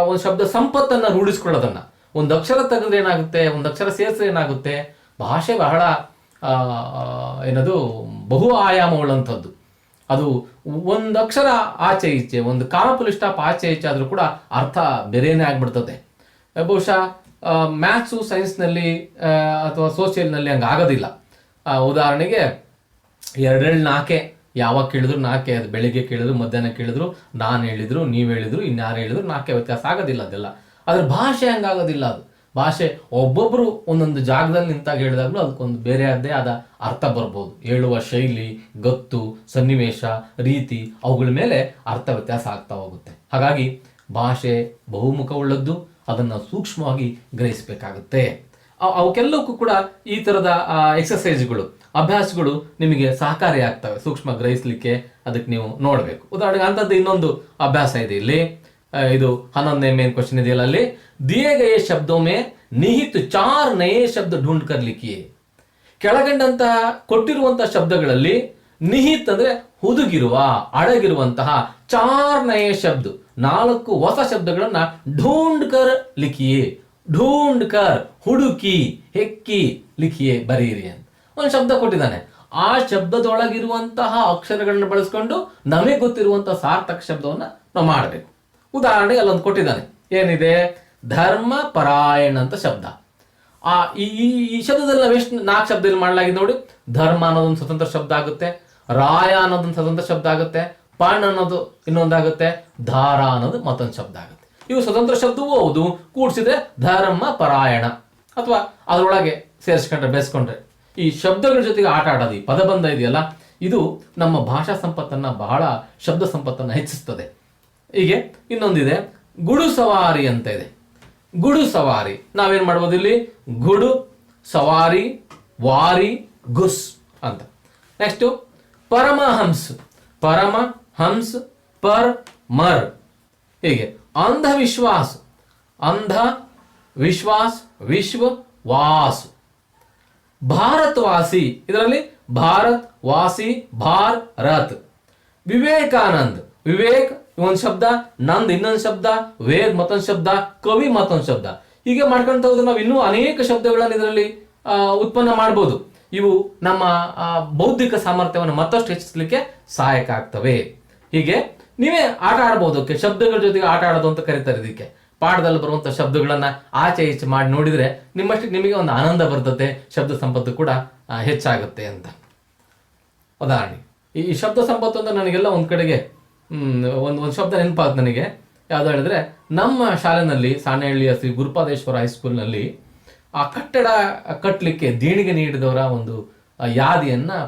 ಒಂದು ಶಬ್ದ ಸಂಪತ್ತನ್ನ ರೂಢಿಸ್ಕೊಳ್ಳೋದನ್ನ, ಒಂದು ಅಕ್ಷರ ತೆಗೆದ್ರೆ ಏನಾಗುತ್ತೆ, ಒಂದು ಅಕ್ಷರ ಸೇರಿಸಿದ್ರೆ ಏನಾಗುತ್ತೆ, ಭಾಷೆ ಬಹಳ ಏನದು ಬಹು ಆಯಾಮವುಳ್ಳಂಥದ್ದು. ಅದು ಒಂದು ಅಕ್ಷರ ಆಚೆ ಈಚೆ, ಒಂದು ಕಾಮಪುಲಿ ಸ್ಟಾಪ್ ಆಚೆ ಈಚೆ ಆದ್ರೂ ಕೂಡ ಅರ್ಥ ಬೇರೆನೇ ಆಗ್ಬಿಡ್ತದೆ. ಬಹುಶಃ ಮ್ಯಾಥ್ಸು ಸೈನ್ಸ್ನಲ್ಲಿ ಅಥವಾ ಸೋಷಿಯಲ್ನಲ್ಲಿ ಹಂಗೆ ಆಗೋದಿಲ್ಲ. ಉದಾಹರಣೆಗೆ ಎರಡೆರಡು ನಾಕೆ, ಯಾವಾಗ ಕೇಳಿದ್ರು ನಾಕೆ, ಅದು ಬೆಳಿಗ್ಗೆ ಕೇಳಿದ್ರು, ಮಧ್ಯಾಹ್ನ ಕೇಳಿದ್ರು, ನಾನು ಹೇಳಿದ್ರು, ನೀವು ಹೇಳಿದ್ರು, ಇನ್ಯಾರು ಹೇಳಿದ್ರು, ನಾಕೆ ವ್ಯತ್ಯಾಸ ಆಗೋದಿಲ್ಲ ಅದೆಲ್ಲ. ಆದ್ರೆ ಭಾಷೆ ಹಂಗಾಗೋದಿಲ್ಲ. ಅದು ಭಾಷೆ ಒಬ್ಬೊಬ್ರು ಒಂದೊಂದು ಜಾಗದಲ್ಲಿ ನಿಂತಾಗ ಹೇಳಿದಾಗಲೂ ಅದಕ್ಕೊಂದು ಬೇರೆಯದ್ದೇ ಆದ ಅರ್ಥ ಬರ್ಬೋದು. ಹೇಳುವ ಶೈಲಿ, ಗತ್ತು, ಸನ್ನಿವೇಶ, ರೀತಿ, ಅವುಗಳ ಮೇಲೆ ಅರ್ಥ ವ್ಯತ್ಯಾಸ ಆಗ್ತಾ ಹೋಗುತ್ತೆ. ಹಾಗಾಗಿ ಭಾಷೆ ಬಹುಮುಖವುಳ್ಳದ್ದು, ಅದನ್ನು ಸೂಕ್ಷ್ಮವಾಗಿ ಗ್ರಹಿಸಬೇಕಾಗುತ್ತೆ. ಅವಕ್ಕೆಲ್ಲಕ್ಕೂ ಕೂಡ ಈ ಥರದ ಎಕ್ಸಸೈಸ್ಗಳು, ಅಭ್ಯಾಸಗಳು ನಿಮಗೆ ಸಹಕಾರಿ ಆಗ್ತವೆ ಸೂಕ್ಷ್ಮ ಗ್ರಹಿಸಲಿಕ್ಕೆ. ಅದಕ್ಕೆ ನೀವು ನೋಡಬೇಕು. ಉದಾಹರಣೆಗೆ ಅಂಥದ್ದು ಇನ್ನೊಂದು ಅಭ್ಯಾಸ ಇದೆ ಇಲ್ಲಿ. ಇದು 11ನೇ ಮೇನ್ ಕ್ವಶನ್ ಇದೆಯಲ್ಲ, ಅಲ್ಲಿ ದಿಯೇ ಗಯೇ ಶಬ್ದೋ ಮೇ ನಿಹಿತ್ 4 ನಯೇ ಶಬ್ದ ಢೂಂಢ್ ಕರ್ ಲಿಖಿಯೇ. ಕೆಳಗಂಡಂತಹ ಕೊಟ್ಟಿರುವಂತಹ ಶಬ್ದಗಳಲ್ಲಿ ನಿಹಿತ್ ಅಂದ್ರೆ ಹುದುಗಿರುವ, ಅಡಗಿರುವಂತಹ 4 ನಯೇ ಶಬ್ದ, 4 ಹೊಸ ಶಬ್ದಗಳನ್ನ ಢೂಂಢ್ ಕರ್ ಲಿಖಿಯೇ, ಢೂಂಢ್ ಕರ್ ಹುಡುಕಿ, ಹೆಕ್ಕಿ, ಲಿಖಿಯೇ ಬರೀರಿ ಅಂತ ಒಂದು ಶಬ್ದ ಕೊಟ್ಟಿದ್ದಾನೆ. ಆ ಶಬ್ದದೊಳಗಿರುವಂತಹ ಅಕ್ಷರಗಳನ್ನ ಬಳಸ್ಕೊಂಡು ನಮಗೆ ಗೊತ್ತಿರುವಂತಹ ಸಾರ್ಥಕ ಶಬ್ದವನ್ನ ನಾವು ಮಾಡಬೇಕು. ಉದಾಹರಣೆಗೆ ಅಲ್ಲೊಂದು ಕೊಟ್ಟಿದ್ದಾನೆ, ಏನಿದೆ, ಧರ್ಮ ಪರಾಯಣ ಅಂತ ಶಬ್ದ. ಈ ಶಬ್ದದಲ್ಲಿ ನಾವು ಎಷ್ಟು 4 ಶಬ್ದದಲ್ಲಿ ಮಾಡಲಾಗಿದೆ ನೋಡಿ. ಧರ್ಮ ಅನ್ನೋದೊಂದು ಸ್ವತಂತ್ರ ಶಬ್ದ ಆಗುತ್ತೆ, ರಾಯ ಅನ್ನೋದೊಂದು ಸ್ವತಂತ್ರ ಶಬ್ದ ಆಗುತ್ತೆ, ಪಣ್ ಅನ್ನೋದು ಇನ್ನೊಂದಾಗುತ್ತೆ, ಧಾರ ಅನ್ನೋದು ಮತ್ತೊಂದು ಶಬ್ದ ಆಗುತ್ತೆ. ಇವು ಸ್ವತಂತ್ರ ಶಬ್ದವೂ ಹೌದು, ಕೂಡಿಸಿದ್ರೆ ಧರ್ಮ ಪರಾಯಣ, ಅಥವಾ ಅದರೊಳಗೆ ಸೇರಿಸ್ಕೊಂಡ್ರೆ ಬೆಳೆಸ್ಕೊಂಡ್ರೆ ಈ ಶಬ್ದಗಳ ಜೊತೆಗೆ ಆಟ ಆಡೋದು, ಈ ಪದಬಂಧ ಇದೆಯಲ್ಲ, ಇದು ನಮ್ಮ ಭಾಷಾ ಸಂಪತ್ತನ್ನ, ಬಹಳ ಶಬ್ದ ಸಂಪತ್ತನ್ನು ಹೆಚ್ಚಿಸ್ತದೆ. ಹೀಗೆ ಇನ್ನೊಂದಿದೆ, ಗುಡು ಸವಾರಿ ಅಂತ ಇದೆ. ಗುಡು ಸವಾರಿ ನಾವೇನ್ ಮಾಡ್ಬೋದು ಇಲ್ಲಿ, ಗುಡು ಸವಾರಿ, ವಾರಿ, ಗುಸ್ ಅಂತ. ನೆಕ್ಸ್ಟ್ ಪರಮಹಂಸ್, ಪರಮಹಂಸ್, ಪರ್ ಮರ್. ಹೀಗೆ ಅಂಧವಿಶ್ವಾಸ, ಅಂಧ ವಿಶ್ವಾಸ್, ವಿಶ್ವ ವಾಸ್. ಭಾರತವಾಸಿ, ಇದರಲ್ಲಿ ಭಾರತ್ ವಾಸಿ, ಭಾರತ್. ವಿವೇಕಾನಂದ್, ವಿವೇಕ್ ಒಂದು ಶಬ್ದ, ನಂದ್ ಇನ್ನೊಂದು ಶಬ್ದ, ವೇದ್ ಮತ್ತೊಂದು ಶಬ್ದ, ಕವಿ ಮತ್ತೊಂದು ಶಬ್ದ. ಹೀಗೆ ಮಾಡ್ಕೊಂತ ಹೋದ್ರೆ ನಾವು ಇನ್ನೂ ಅನೇಕ ಶಬ್ದಗಳನ್ನು ಇದರಲ್ಲಿ ಉತ್ಪನ್ನ ಮಾಡ್ಬೋದು. ಇವು ನಮ್ಮ ಬೌದ್ಧಿಕ ಸಾಮರ್ಥ್ಯವನ್ನು ಮತ್ತಷ್ಟು ಹೆಚ್ಚಿಸಲಿಕ್ಕೆ ಸಹಾಯಕ ಆಗ್ತವೆ. ಹೀಗೆ ನೀವೇ ಆಟ ಆಡ್ಬೋದು. ಶಬ್ದಗಳ ಜೊತೆಗೆ ಆಟ ಆಡೋದು ಅಂತ ಕರೀತಾರೆ ಇದಕ್ಕೆ. ಪಾಠದಲ್ಲಿ ಬರುವಂತ ಶಬ್ದಗಳನ್ನ ಆಚೆ ಈಚೆ ಮಾಡಿ ನೋಡಿದ್ರೆ ನಿಮ್ಮಷ್ಟಕ್ಕೆ ನಿಮಗೆ ಒಂದು ಆನಂದ ಬರ್ತದೆ, ಶಬ್ದ ಸಂಪತ್ತು ಕೂಡ ಹೆಚ್ಚಾಗುತ್ತೆ ಅಂತ. ಉದಾಹರಣೆ, ಈ ಶಬ್ದ ಸಂಪತ್ತು ಅಂತ ನನಗೆಲ್ಲ ಒಂದ್ ಕಡೆಗೆ ಒಂದು ಶಬ್ದ ನೆನಪಾಗುತ್ತೆ ನನಗೆ. ಯಾವ್ದು ಹೇಳಿದ್ರೆ, ನಮ್ಮ ಶಾಲೆನಲ್ಲಿ ಸಾಣೆಹಳ್ಳಿಯ ಶ್ರೀ ಗುರುಪಾದೇಶ್ವರ ಹೈಸ್ಕೂಲ್ನಲ್ಲಿ ಆ ಕಟ್ಟಡ ಕಟ್ಟಲಿಕ್ಕೆ ದೇಣಿಗೆ ನೀಡಿದವರ ಒಂದು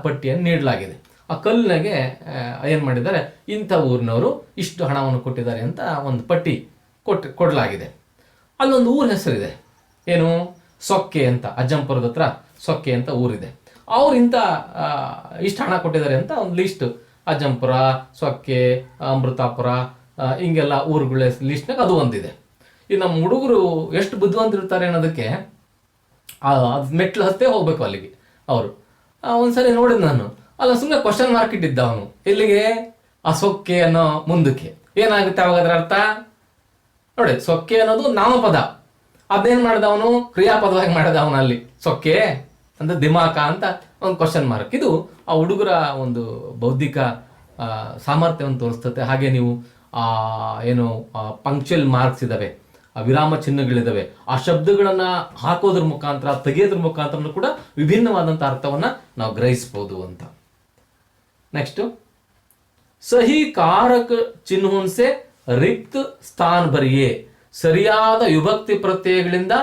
ಪಟ್ಟಿಯನ್ನು ನೀಡಲಾಗಿದೆ. ಆ ಕಲ್ಲಿನಾಗೆ ಏನ್ ಮಾಡಿದ್ದಾರೆ, ಇಂಥ ಊರಿನವರು ಇಷ್ಟು ಹಣವನ್ನು ಕೊಟ್ಟಿದ್ದಾರೆ ಅಂತ ಒಂದು ಪಟ್ಟಿ ಕೊಡಲಾಗಿದೆ. ಅಲ್ಲೊಂದು ಊರ ಹೆಸರಿದೆ, ಏನು, ಸೊಕ್ಕೆ ಅಂತ. ಅಜ್ಜಂಪುರದ ಹತ್ರ ಸೊಕ್ಕೆ ಅಂತ ಊರಿದೆ. ಅವ್ರು ಇಷ್ಟು ಹಣ ಕೊಟ್ಟಿದ್ದಾರೆ ಅಂತ ಒಂದು ಲಿಸ್ಟ್, ಅಜ್ಜಂಪುರ, ಸೊಕ್ಕೆ, ಅಮೃತಾಪುರ, ಹಿಂಗೆಲ್ಲ ಊರುಗಳ ಲಿಸ್ಟ್ನಾಗ ಅದು ಒಂದಿದೆ. ಈ ನಮ್ಮ ಹುಡುಗರು ಎಷ್ಟು ಬುದ್ಧಿವಂತಿರ್ತಾರೆ ಅನ್ನೋದಕ್ಕೆ ಅದು ಮೆಟ್ಲು ಹತ್ತೇ ಹೋಗ್ಬೇಕು ಅಲ್ಲಿಗೆ. ಅವರು ಒಂದ್ಸರಿ ನೋಡಿದ್ ನಾನು, ಅಲ್ಲ ಸುಮ್ಮನೆ ಕ್ವಶನ್ ಮಾರ್ಕ್ ಇಟ್ಟಿದ್ದ ಅವನು. ಎಲ್ಲಿಗೆ? ಆ ಸೊಕ್ಕೆ ಅನ್ನೋ ಮುಂದಕ್ಕೆ. ಏನಾಗುತ್ತೆ ಅವಾಗ ಅದರ ಅರ್ಥ ನೋಡಿ, ಸೊಕ್ಕೆ ಅನ್ನೋದು ನಾಮಪದ, ಅದೇನ್ ಮಾಡಿದ ಅವನು ಕ್ರಿಯಾಪದವಾಗಿ ಮಾಡಿದ ಅವನಲ್ಲಿ. ಸೊಕ್ಕೆ ಅಂದ್ರೆ ದಿಮಾಕ ಅಂತ ಒಂದು ಕ್ವಶನ್ ಮಾರ್ಕ್. ಇದು ಆ ಹುಡುಗರ ಒಂದು ಬೌದ್ಧಿಕ ಸಾಮರ್ಥ್ಯವನ್ನು ತೋರಿಸ್ತದೆ. ಹಾಗೆ ನೀವು ಏನು ಪಂಕ್ಚುಯಲ್ ಮಾರ್ಕ್ಸ್ ಇದಾವೆ, ವಿರಾಮ ಚಿಹ್ನೆಗಳಿದಾವೆ, ಆ ಶಬ್ದಗಳನ್ನ ಹಾಕೋದ್ರ ಮುಖಾಂತರ, ತೆಗೆಯೋದ್ರ ಮುಖಾಂತರ ಕೂಡ ವಿಭಿನ್ನವಾದಂಥ ಅರ್ಥವನ್ನ ನಾವು ಗ್ರಹಿಸಬಹುದು ಅಂತ. ನೆಕ್ಸ್ಟ್, ಸಹಿ ಕಾರಕ ಚಿಹ್ನೋನ್ಸೆ ರಿಕ್ತ ಸ್ಥಾನ ಬರಿಯೇ. ಸರಿಯಾದ ವಿಭಕ್ತಿ ಪ್ರತ್ಯಯಗಳಿಂದ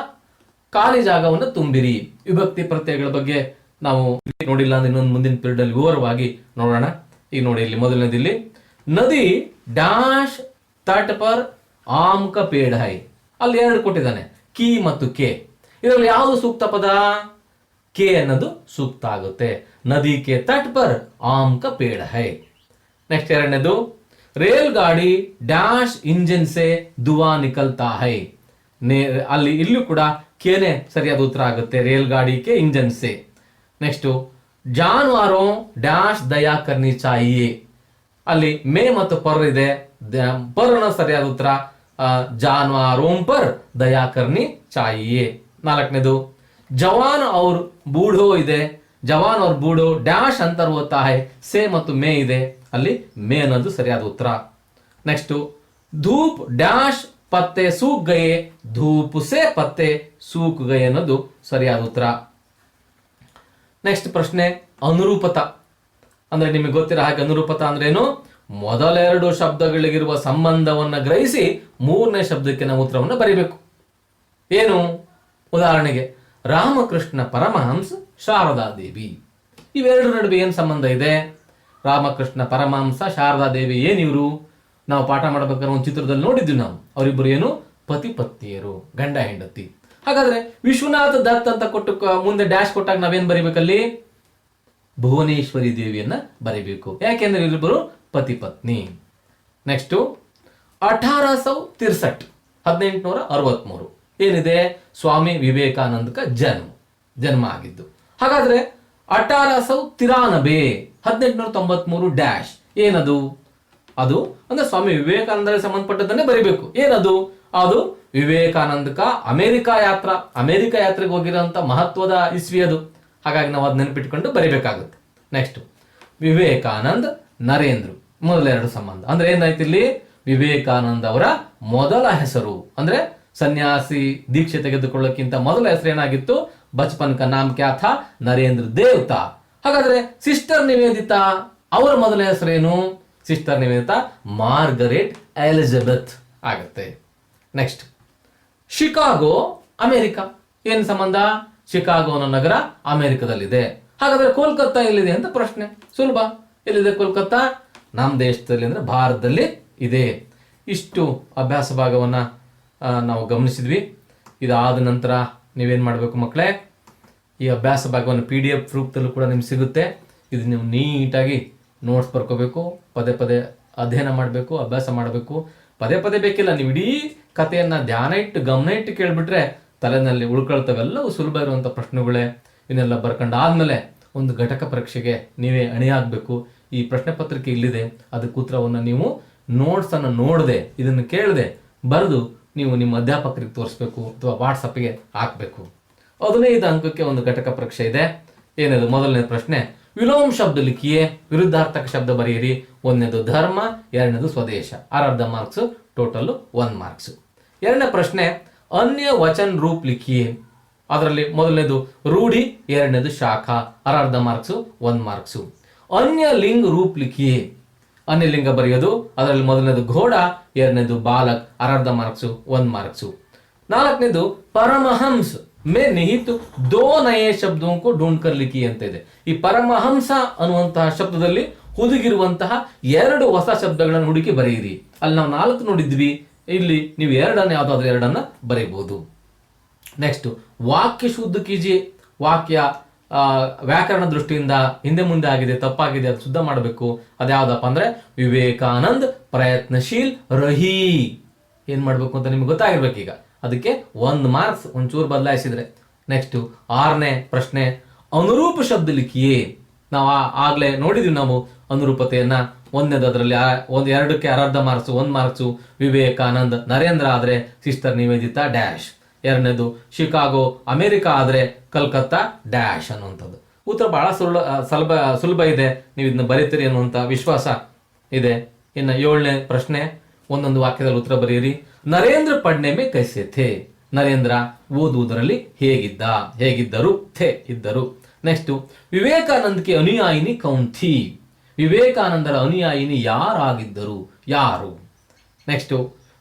ಖಾಲಿ ಜಾಗವನ್ನು ತುಂಬಿರಿ. ವಿಭಕ್ತಿ ಪ್ರತ್ಯಯಗಳ ಬಗ್ಗೆ ನಾವು ನೋಡಿಲ್ಲ ಅಂದ್ರೆ ಇನ್ನೊಂದು ಮುಂದಿನ ಪೀರಿಯಡ್ ಅಲ್ಲಿ ವಿವರವಾಗಿ ನೋಡೋಣ. ಈಗ ನೋಡಿ, ಇಲ್ಲಿ ಮೊದಲನೇದಿಲ್ಲಿ ನದಿ ಡ್ಯಾಶ್ ತಟ್ ಪರ್ ಆಮ್ ಕ ಪೇಡ ಹೈ. ಅಲ್ಲಿ ಎರಡು ಕೊಟ್ಟಿದ್ದಾನೆ, ಕಿ ಮತ್ತು ಕೆ. ಇದರಲ್ಲಿ ಯಾವುದು ಸೂಕ್ತ ಪದ? ಕೆ ಅನ್ನೋದು ಸೂಕ್ತ ಆಗುತ್ತೆ. ನದಿ ಕೆ ತಟ್ ಪರ್ ಆಮ್ ಕ ಪೇಡ ಹೈ. ನೆಕ್ಸ್ಟ್ ಎರಡನೇದು, ರೇಲ್ ಗಾಡಿ ಡ್ಯಾಶ್ ಇಂಜಿನ್ ಸೆ ದುವಾ ನಿಕಲ್ತಾ ಹೈ. ಅಲ್ಲಿ ಇಲ್ಲೂ ಕೂಡ ಕೇನೆ ಸರಿಯಾದ ಉತ್ತರ ಆಗುತ್ತೆ, ರೇಲ್ ಗಾಡಿ ಕೆ ಇಂಜನ್ ಸೆ. ನೆಕ್ಸ್ಟ್, ಜಾನುವಾರು ಡ್ಯಾಶ್ ದಯಾ ಕರ್ನಿ ಚಾಹಿಯೇ. ಅಲ್ಲಿ ಮೇ ಮತ್ತು ಪರ್ ಇದೆ, ಪರ್ ಅನ್ನೋ ಸರಿಯಾದ ಉತ್ತರ, ಜಾನುವಾರೋಂ ಪರ್ ದಯಾ ಕರ್ನಿ ಚಾಹಿಯೇ. ನಾಲ್ಕನೇದು, ಜವಾನ್ ಔರ್ ಬೂಢೋ ಇದೆ, ಜವಾನ್ ಔರ್ ಬೂಢೋ ಡ್ಯಾಶ್ ಅಂತರ್ ಹೋತಾ ಹೈ. ಸೆ ಮತ್ತು ಮೇ ಇದೆ, ಅಲ್ಲಿ ಮೇ ಅನ್ನೋದು ಸರಿಯಾದ ಉತ್ತರ. ನೆಕ್ಸ್ಟ್, ಧೂಪ್ ಡ್ಯಾಶ್ ಪತ್ತೆ ಸೂಕ್ ಗಯೇ, ಧೂಪ್ ಸೆ ಪತ್ತೆ ಸೂಕ್ ಗಯೇ ಅನ್ನೋದು ಸರಿಯಾದ ಉತ್ತರ. ನೆಕ್ಸ್ಟ್ ಪ್ರಶ್ನೆ, ಅನುರೂಪತ ಅಂದ್ರೆ ನಿಮಗೆ ಗೊತ್ತಿರೋ ಹಾಗೆ ಅನುರೂಪತ ಅಂದ್ರೆ ಏನು? ಮೊದಲೆರಡು ಶಬ್ದಗಳಿಗಿರುವ ಸಂಬಂಧವನ್ನ ಗ್ರಹಿಸಿ ಮೂರನೇ ಶಬ್ದಕ್ಕೆ ನಾವು ಉತ್ತರವನ್ನು ಬರೀಬೇಕು. ಏನು? ಉದಾಹರಣೆಗೆ, ರಾಮಕೃಷ್ಣ ಪರಮಹಂಸ ಶಾರದಾ ದೇವಿ. ಇವೆರಡು ನಡುವೆ ಏನು ಸಂಬಂಧ ಇದೆ? ರಾಮಕೃಷ್ಣ ಪರಮಹಂಸ ಶಾರದಾ ದೇವಿ ಏನಿವರು? ನಾವು ಪಾಠ ಮಾಡಬೇಕಾದ್ರೆ ಒಂದು ಚಿತ್ರದಲ್ಲಿ ನೋಡಿದ್ವಿ ನಾವು. ಅವರಿಬ್ಬರು ಏನು? ಪತಿ ಪತ್ನಿಯರು, ಗಂಡ ಹೆಂಡತಿ. ಹಾಗಾದ್ರೆ ವಿಶ್ವನಾಥ ದತ್ ಅಂತ ಕೊಟ್ಟು ಮುಂದೆ ಡ್ಯಾಶ್ ಕೊಟ್ಟಾಗ ನಾವೇನ್ ಬರಿಬೇಕಲ್ಲಿ? ಭುವನೇಶ್ವರಿ ದೇವಿಯನ್ನ ಬರಿಬೇಕು. ಯಾಕೆಂದ್ರೆ ಇವರಿಬ್ಬರು ಪತಿ ಪತ್ನಿ. ನೆಕ್ಸ್ಟ್, 1863 1863 ಏನಿದೆ? ಸ್ವಾಮಿ ವಿವೇಕಾನಂದಕ ಜನ್ಮ ಆಗಿದ್ದು. ಹಾಗಾದ್ರೆ 1893 1893 ಡ್ಯಾಶ್ ಏನದು? ಅದು ಅಂದ್ರೆ ಸ್ವಾಮಿ ವಿವೇಕಾನಂದರಿಗೆ ಸಂಬಂಧಪಟ್ಟದನ್ನೇ ಬರಿಬೇಕು. ಏನದು? ಅದು ವಿವೇಕಾನಂದಕ ಅಮೆರಿಕ ಯಾತ್ರೆಗೆ ಹೋಗಿರೋಂಥ ಮಹತ್ವದ ಇಸ್ವಿ ಅದು. ಹಾಗಾಗಿ ನಾವು ಅದು ನೆನಪಿಟ್ಕೊಂಡು ಬರಿಬೇಕಾಗುತ್ತೆ. ನೆಕ್ಸ್ಟ್, ವಿವೇಕಾನಂದ್ ನರೇಂದ್ರ ಮೊದಲೆರಡು ಸಂಬಂಧ ಅಂದ್ರೆ ಏನಾಯ್ತು ಇಲ್ಲಿ? ವಿವೇಕಾನಂದ ಅವರ ಮೊದಲ ಹೆಸರು ಅಂದ್ರೆ ಸನ್ಯಾಸಿ ದೀಕ್ಷೆ ತೆಗೆದುಕೊಳ್ಳೋಕ್ಕಿಂತ ಮೊದಲ ಹೆಸರು ಏನಾಗಿತ್ತು? ಬಚ್ಪನ್ ಕ ನಾಮ್ ಕ್ಯಾ ಥಾ? ನರೇಂದ್ರ ದೇವ್ತಾ. ಹಾಗಾದ್ರೆ ಸಿಸ್ಟರ್ ನಿವೇದಿತಾ ಅವರ ಮೊದಲ ಹೆಸರೇನು? ಸಿಸ್ಟರ್ ನಿವೇದಿತಾ ಮಾರ್ಗರೆಟ್ ಎಲಿಜಬೆತ್ ಆಗುತ್ತೆ. Next, Chicago America. ಏನ್ ಸಂಬಂಧ? ಶಿಕಾಗೋ ಅನ್ನೋ ನಗರ ಅಮೆರಿಕದಲ್ಲಿದೆ. ಹಾಗಾದ್ರೆ ಕೋಲ್ಕತ್ತಾ ಎಲ್ಲಿದೆ ಅಂತ ಪ್ರಶ್ನೆ. ಸುಲಭ. ಎಲ್ಲಿದೆ ಕೋಲ್ಕತ್ತಾ? ನಮ್ಮ ದೇಶದಲ್ಲಿ ಅಂದ್ರೆ ಭಾರತದಲ್ಲಿ ಇದೆ. ಇಷ್ಟು ಅಭ್ಯಾಸ ಭಾಗವನ್ನ ನಾವು ಗಮನಿಸಿದ್ವಿ. ಇದಾದ ನಂತರ ನೀವೇನ್ ಮಾಡಬೇಕು ಮಕ್ಕಳೇ? ಈ ಅಭ್ಯಾಸ ಭಾಗವನ್ನು PDF ರೂಪದಲ್ಲೂ ಕೂಡ ನಿಮ್ಗೆ ಸಿಗುತ್ತೆ. ಇದು ನೀವು ನೀಟಾಗಿ ನೋಟ್ಸ್ ಬರ್ಕೋಬೇಕು, ಪದೇ ಪದೇ ಅಧ್ಯಯನ ಮಾಡಬೇಕು, ಅಭ್ಯಾಸ ಮಾಡಬೇಕು. ಪದೇ ಪದೇ ಬೇಕಿಲ್ಲ, ನೀವು ಇಡೀ ಕಥೆಯನ್ನ ಧ್ಯಾನ ಇಟ್ಟು ಗಮನ ಇಟ್ಟು ಕೇಳ್ಬಿಟ್ರೆ ತಲೆನಲ್ಲಿ ಉಳ್ಕೊಳ್ತವೆಲ್ಲವೂ ಸುಲಭ ಇರುವಂಥ ಪ್ರಶ್ನೆಗಳೇ. ಇವನ್ನೆಲ್ಲ ಬರ್ಕೊಂಡು ಆದ್ಮೇಲೆ ಒಂದು ಘಟಕ ಪರೀಕ್ಷೆಗೆ ನೀವೇ ಅಣಿಯಾಗಬೇಕು. ಈ ಪ್ರಶ್ನೆ ಪತ್ರಿಕೆ ಇಲ್ಲಿದೆ, ಅದಕ್ಕೆ ಉತ್ತರವನ್ನು ನೀವು ನೋಟ್ಸನ್ನು ನೋಡದೆ, ಇದನ್ನು ಕೇಳದೆ ಬರೆದು ನೀವು ನಿಮ್ಮ ಅಧ್ಯಾಪಕರಿಗೆ ತೋರಿಸ್ಬೇಕು ಅಥವಾ ವಾಟ್ಸಪ್ಗೆ ಹಾಕಬೇಕು. 15 ಅಂಕಕ್ಕೆ ಒಂದು ಘಟಕ ಪರೀಕ್ಷೆ ಇದೆ. ಏನದು? ಮೊದಲನೇ ಪ್ರಶ್ನೆ, ವಿಲೋಮ ಶಬ್ದ ಲಿಖಿಯೇ, ವಿರುದ್ಧಾರ್ಥಕ ಶಬ್ದ ಬರೆಯಿರಿ. ಒಂದನೇದು ಧರ್ಮ, ಎರಡನೇದು ಸ್ವದೇಶ. ಅರ್ಧ ಮಾರ್ಕ್ಸ್, ಟೋಟಲ್ 1 ಮಾರ್ಕ್ಸ್. ಎರಡನೇ ಪ್ರಶ್ನೆ, ಅನ್ಯ ವಚನ್ ರೂಪ್ ಲಿಖಿಯೇ, ಅದರಲ್ಲಿ ಮೊದಲನೇದು ರೂಢಿ, ಎರಡನೇದು ಶಾಖಾ. ಅರ್ಧ ಮಾರ್ಕ್ಸ್, 1 ಮಾರ್ಕ್ಸ್. ಅನ್ಯ ಲಿಂಗ ರೂಪ್ ಲಿಖಿಯೇ, ಅನ್ಯಲಿಂಗ ಬರೆಯೋದು. ಅದರಲ್ಲಿ ಮೊದಲನೇದು ಘೋಡ, ಎರಡನೇದು ಬಾಲಕ್. ಅರ್ಧ ಮಾರ್ಕ್ಸ್, 1 ಮಾರ್ಕ್ಸ್. ನಾಲ್ಕನೇದು ಪರಮಹಂಸ ಮೇ ನಿಹಿತ್ ದೋ ನಯೇ ಶಬ್ದೋಂಕು ಢೂಂಢ್ಕರ್ ಲಿಖಿ ಅಂತ ಇದೆ. ಈ ಪರಮಹಂಸ ಅನ್ನುವಂತಹ ಶಬ್ದದಲ್ಲಿ ಹುದುಗಿರುವಂತಹ 2 ಹೊಸ ಶಬ್ದಗಳನ್ನು ಹುಡುಕಿ ಬರೆಯಿರಿ. ಅಲ್ಲಿ ನಾವು 4 ನೋಡಿದ್ವಿ, ಇಲ್ಲಿ ನೀವು 2 ಯಾವ್ದಾದ್ರು 2 ಬರೀಬಹುದು. ನೆಕ್ಸ್ಟ್, ವಾಕ್ಯ ಶುದ್ಧ ಕೀಜಿ. ವಾಕ್ಯ ವ್ಯಾಕರಣ ದೃಷ್ಟಿಯಿಂದ ಹಿಂದೆ ಮುಂದೆ ಆಗಿದೆ, ತಪ್ಪಾಗಿದೆ, ಅದು ಶುದ್ಧ ಮಾಡಬೇಕು. ಅದ್ಯಾವ್ದಪ್ಪ ಅಂದ್ರೆ ವಿವೇಕಾನಂದ್ ಪ್ರಯತ್ನಶೀಲ್ ರಹಿ. ಏನ್ ಮಾಡ್ಬೇಕು ಅಂತ ನಿಮ್ಗೆ ಗೊತ್ತಾಗಿರ್ಬೇಕು. ಈಗ ಅದಕ್ಕೆ 1 ಮಾರ್ಕ್ಸ್ ಒಂಚೂರು ಬದಲಾಯಿಸಿದ್ರೆ. ನೆಕ್ಸ್ಟ್, 6ನೇ ಪ್ರಶ್ನೆ, ಅನುರೂಪ ಶಬ್ದ ಲಿಖಿಯೇ. ನಾವು ಆಗ್ಲೇ ನೋಡಿದ್ವಿ ನಾವು ಅನುರೂಪತೆಯನ್ನ. ಒಂದನೇದು ಅದರಲ್ಲಿ 2ಕ್ಕೆ ಅರ್ಧ ಮಾರ್ಕ್ಸ್, 1 ಮಾರ್ಕ್ಸು. ವಿವೇಕಾನಂದ್ ನರೇಂದ್ರ ಆದ್ರೆ ಸಿಸ್ಟರ್ ನಿವೇದಿತಾ ಡ್ಯಾಶ್. ಎರಡನೇದು ಶಿಕಾಗೋ ಅಮೆರಿಕ ಆದ್ರೆ ಕಲ್ಕತ್ತಾ ಡ್ಯಾಶ್ ಅನ್ನುವಂಥದ್ದು. ಉತ್ತರ ಬಹಳ ಸುಲಭ ಇದೆ, ನೀವು ಇದನ್ನ ಬರೀತೀರಿ ಅನ್ನುವಂಥ ವಿಶ್ವಾಸ ಇದೆ. ಇನ್ನು 7ನೇ ಪ್ರಶ್ನೆ, ಒಂದೊಂದು ವಾಕ್ಯದಲ್ಲಿ ಉತ್ತರ ಬರೆಯಿರಿ. ನರೇಂದ್ರ ಪಡ್ನೆ ಮೇ ಕೈಸೆ ಥೇ. ನರೇಂದ್ರ ಓದುವುದರಲ್ಲಿ ಹೇಗಿದ್ದರು, ಥೇ ಇದ್ದರು. ನೆಕ್ಸ್ಟ್, ವಿವೇಕಾನಂದಕ್ಕೆ ಅನುಯಾಯಿನಿ ಕೌನ್ ಥಿ. ವಿವೇಕಾನಂದರ ಅನುಯಾಯಿನಿ ಯಾರಾಗಿದ್ದರು, ಯಾರು. ನೆಕ್ಸ್ಟ್,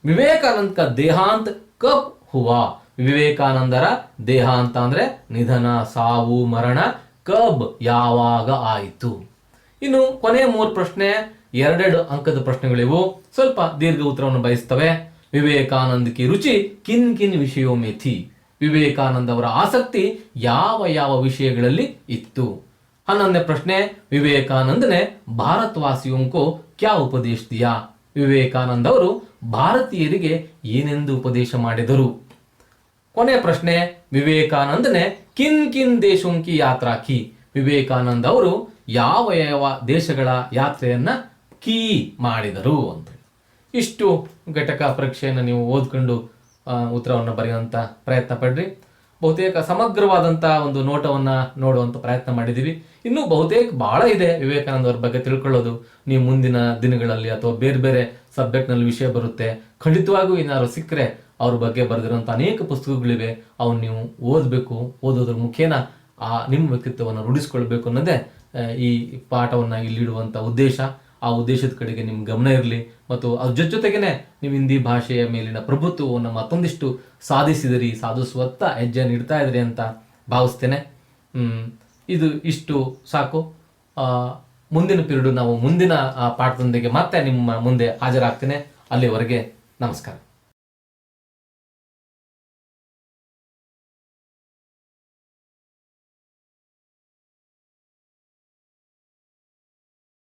ವಿವೇಕಾನಂದ ಕ ದೇಹಾಂತ್ ಕಬ್ ಹುವಾ. ವಿವೇಕಾನಂದರ ದೇಹಾಂತ ಅಂದ್ರೆ ನಿಧನ, ಸಾವು, ಮರಣ. ಕಬ್ ಯಾವಾಗ ಆಯಿತು. ಇನ್ನು ಕೊನೆಯ 3 ಪ್ರಶ್ನೆ 2 ಅಂಕದ ಪ್ರಶ್ನೆಗಳಿವು. ಸ್ವಲ್ಪ ದೀರ್ಘ ಉತ್ತರವನ್ನು ಬಯಸ್ತವೆ. ವಿವೇಕಾನಂದ ಕಿ ರುಚಿ ಕಿನ್ ಕಿನ್ ವಿಷಯೋ ಮೇ ಥಿ. ವಿವೇಕಾನಂದ ಅವರ ಆಸಕ್ತಿ ಯಾವ ಯಾವ ವಿಷಯಗಳಲ್ಲಿ ಇತ್ತು. 11ನೇ ಪ್ರಶ್ನೆ, ವಿವೇಕಾನಂದ ನೆ ಭಾರತವಾಸಿಯೋಂಕೋ ಕ್ಯಾ ಉಪದೇಶ ದಿಯಾ. ವಿವೇಕಾನಂದ ಅವರು ಭಾರತೀಯರಿಗೆ ಏನೆಂದು ಉಪದೇಶ ಮಾಡಿದರು. ಕೊನೆಯ ಪ್ರಶ್ನೆ, ವಿವೇಕಾನಂದನೆ ಕಿನ್ ಕಿನ್ ದೇಶೋಂಕಿ ಯಾತ್ರಾ ಕಿ. ವಿವೇಕಾನಂದ ಅವರು ಯಾವ ಯಾವ ದೇಶಗಳ ಯಾತ್ರೆಯನ್ನ ಮಾಡಿದರು ಅಂತ. ಇಷ್ಟು ಘಟಕ ಪರೀಕ್ಷೆಯನ್ನು ನೀವು ಓದ್ಕೊಂಡು ಉತ್ತರವನ್ನು ಬರೆಯುವಂತ ಪ್ರಯತ್ನ ಪಡ್ರಿ. ಬಹುತೇಕ ಸಮಗ್ರವಾದಂತಹ ಒಂದು ನೋಟವನ್ನ ನೋಡುವಂತ ಪ್ರಯತ್ನ ಮಾಡಿದೀವಿ. ಇನ್ನೂ ಬಹುತೇಕ ಬಹಳ ಇದೆ ವಿವೇಕಾನಂದ ಅವರ ಬಗ್ಗೆ ತಿಳ್ಕೊಳ್ಳೋದು. ನೀವು ಮುಂದಿನ ದಿನಗಳಲ್ಲಿ ಅಥವಾ ಬೇರೆ ಬೇರೆ ಸಬ್ಜೆಕ್ಟ್ ನಲ್ಲಿ ವಿಷಯ ಬರುತ್ತೆ, ಖಂಡಿತವಾಗಿಯೂ ಏನಾದ್ರು ಸಿಕ್ಕರೆ ಅವ್ರ ಬಗ್ಗೆ ಬರೆದಿರುವಂತ ಅನೇಕ ಪುಸ್ತಕಗಳಿವೆ, ಅವನ್ನ ನೀವು ಓದಬೇಕು. ಓದೋದ್ರ ಮುಖೇನ ನಿಮ್ಮ ವ್ಯಕ್ತಿತ್ವವನ್ನು ರೂಢಿಸ್ಕೊಳ್ಬೇಕು ಅನ್ನೋದೇ ಈ ಪಾಠವನ್ನ ಇಲ್ಲಿಡುವಂತ ಉದ್ದೇಶ. ಆ ಉದ್ದೇಶದ ಕಡೆಗೆ ನಿಮ್ಮ ಗಮನ ಇರಲಿ. ಮತ್ತು ಅದ್ರ ಜೊತೆಗೇನೆ ನೀವು ಹಿಂದಿ ಭಾಷೆಯ ಮೇಲಿನ ಪ್ರಭುತ್ವವನ್ನು ಮತ್ತೊಂದಿಷ್ಟು ಸಾಧಿಸುವತ್ತ ಹೆಜ್ಜೆಯನ್ನು ಇಡ್ತಾ ಇದ್ರಿ ಅಂತ ಭಾವಿಸ್ತೇನೆ. ಇಷ್ಟು ಸಾಕು. ಮುಂದಿನ ಪೀರಿಯಡ್ ನಾವು ಮುಂದಿನ ಪಾಠದೊಂದಿಗೆ ಮತ್ತೆ ನಿಮ್ಮ ಮುಂದೆ ಹಾಜರಾಗ್ತೇನೆ. ಅಲ್ಲಿವರೆಗೆ ನಮಸ್ಕಾರ.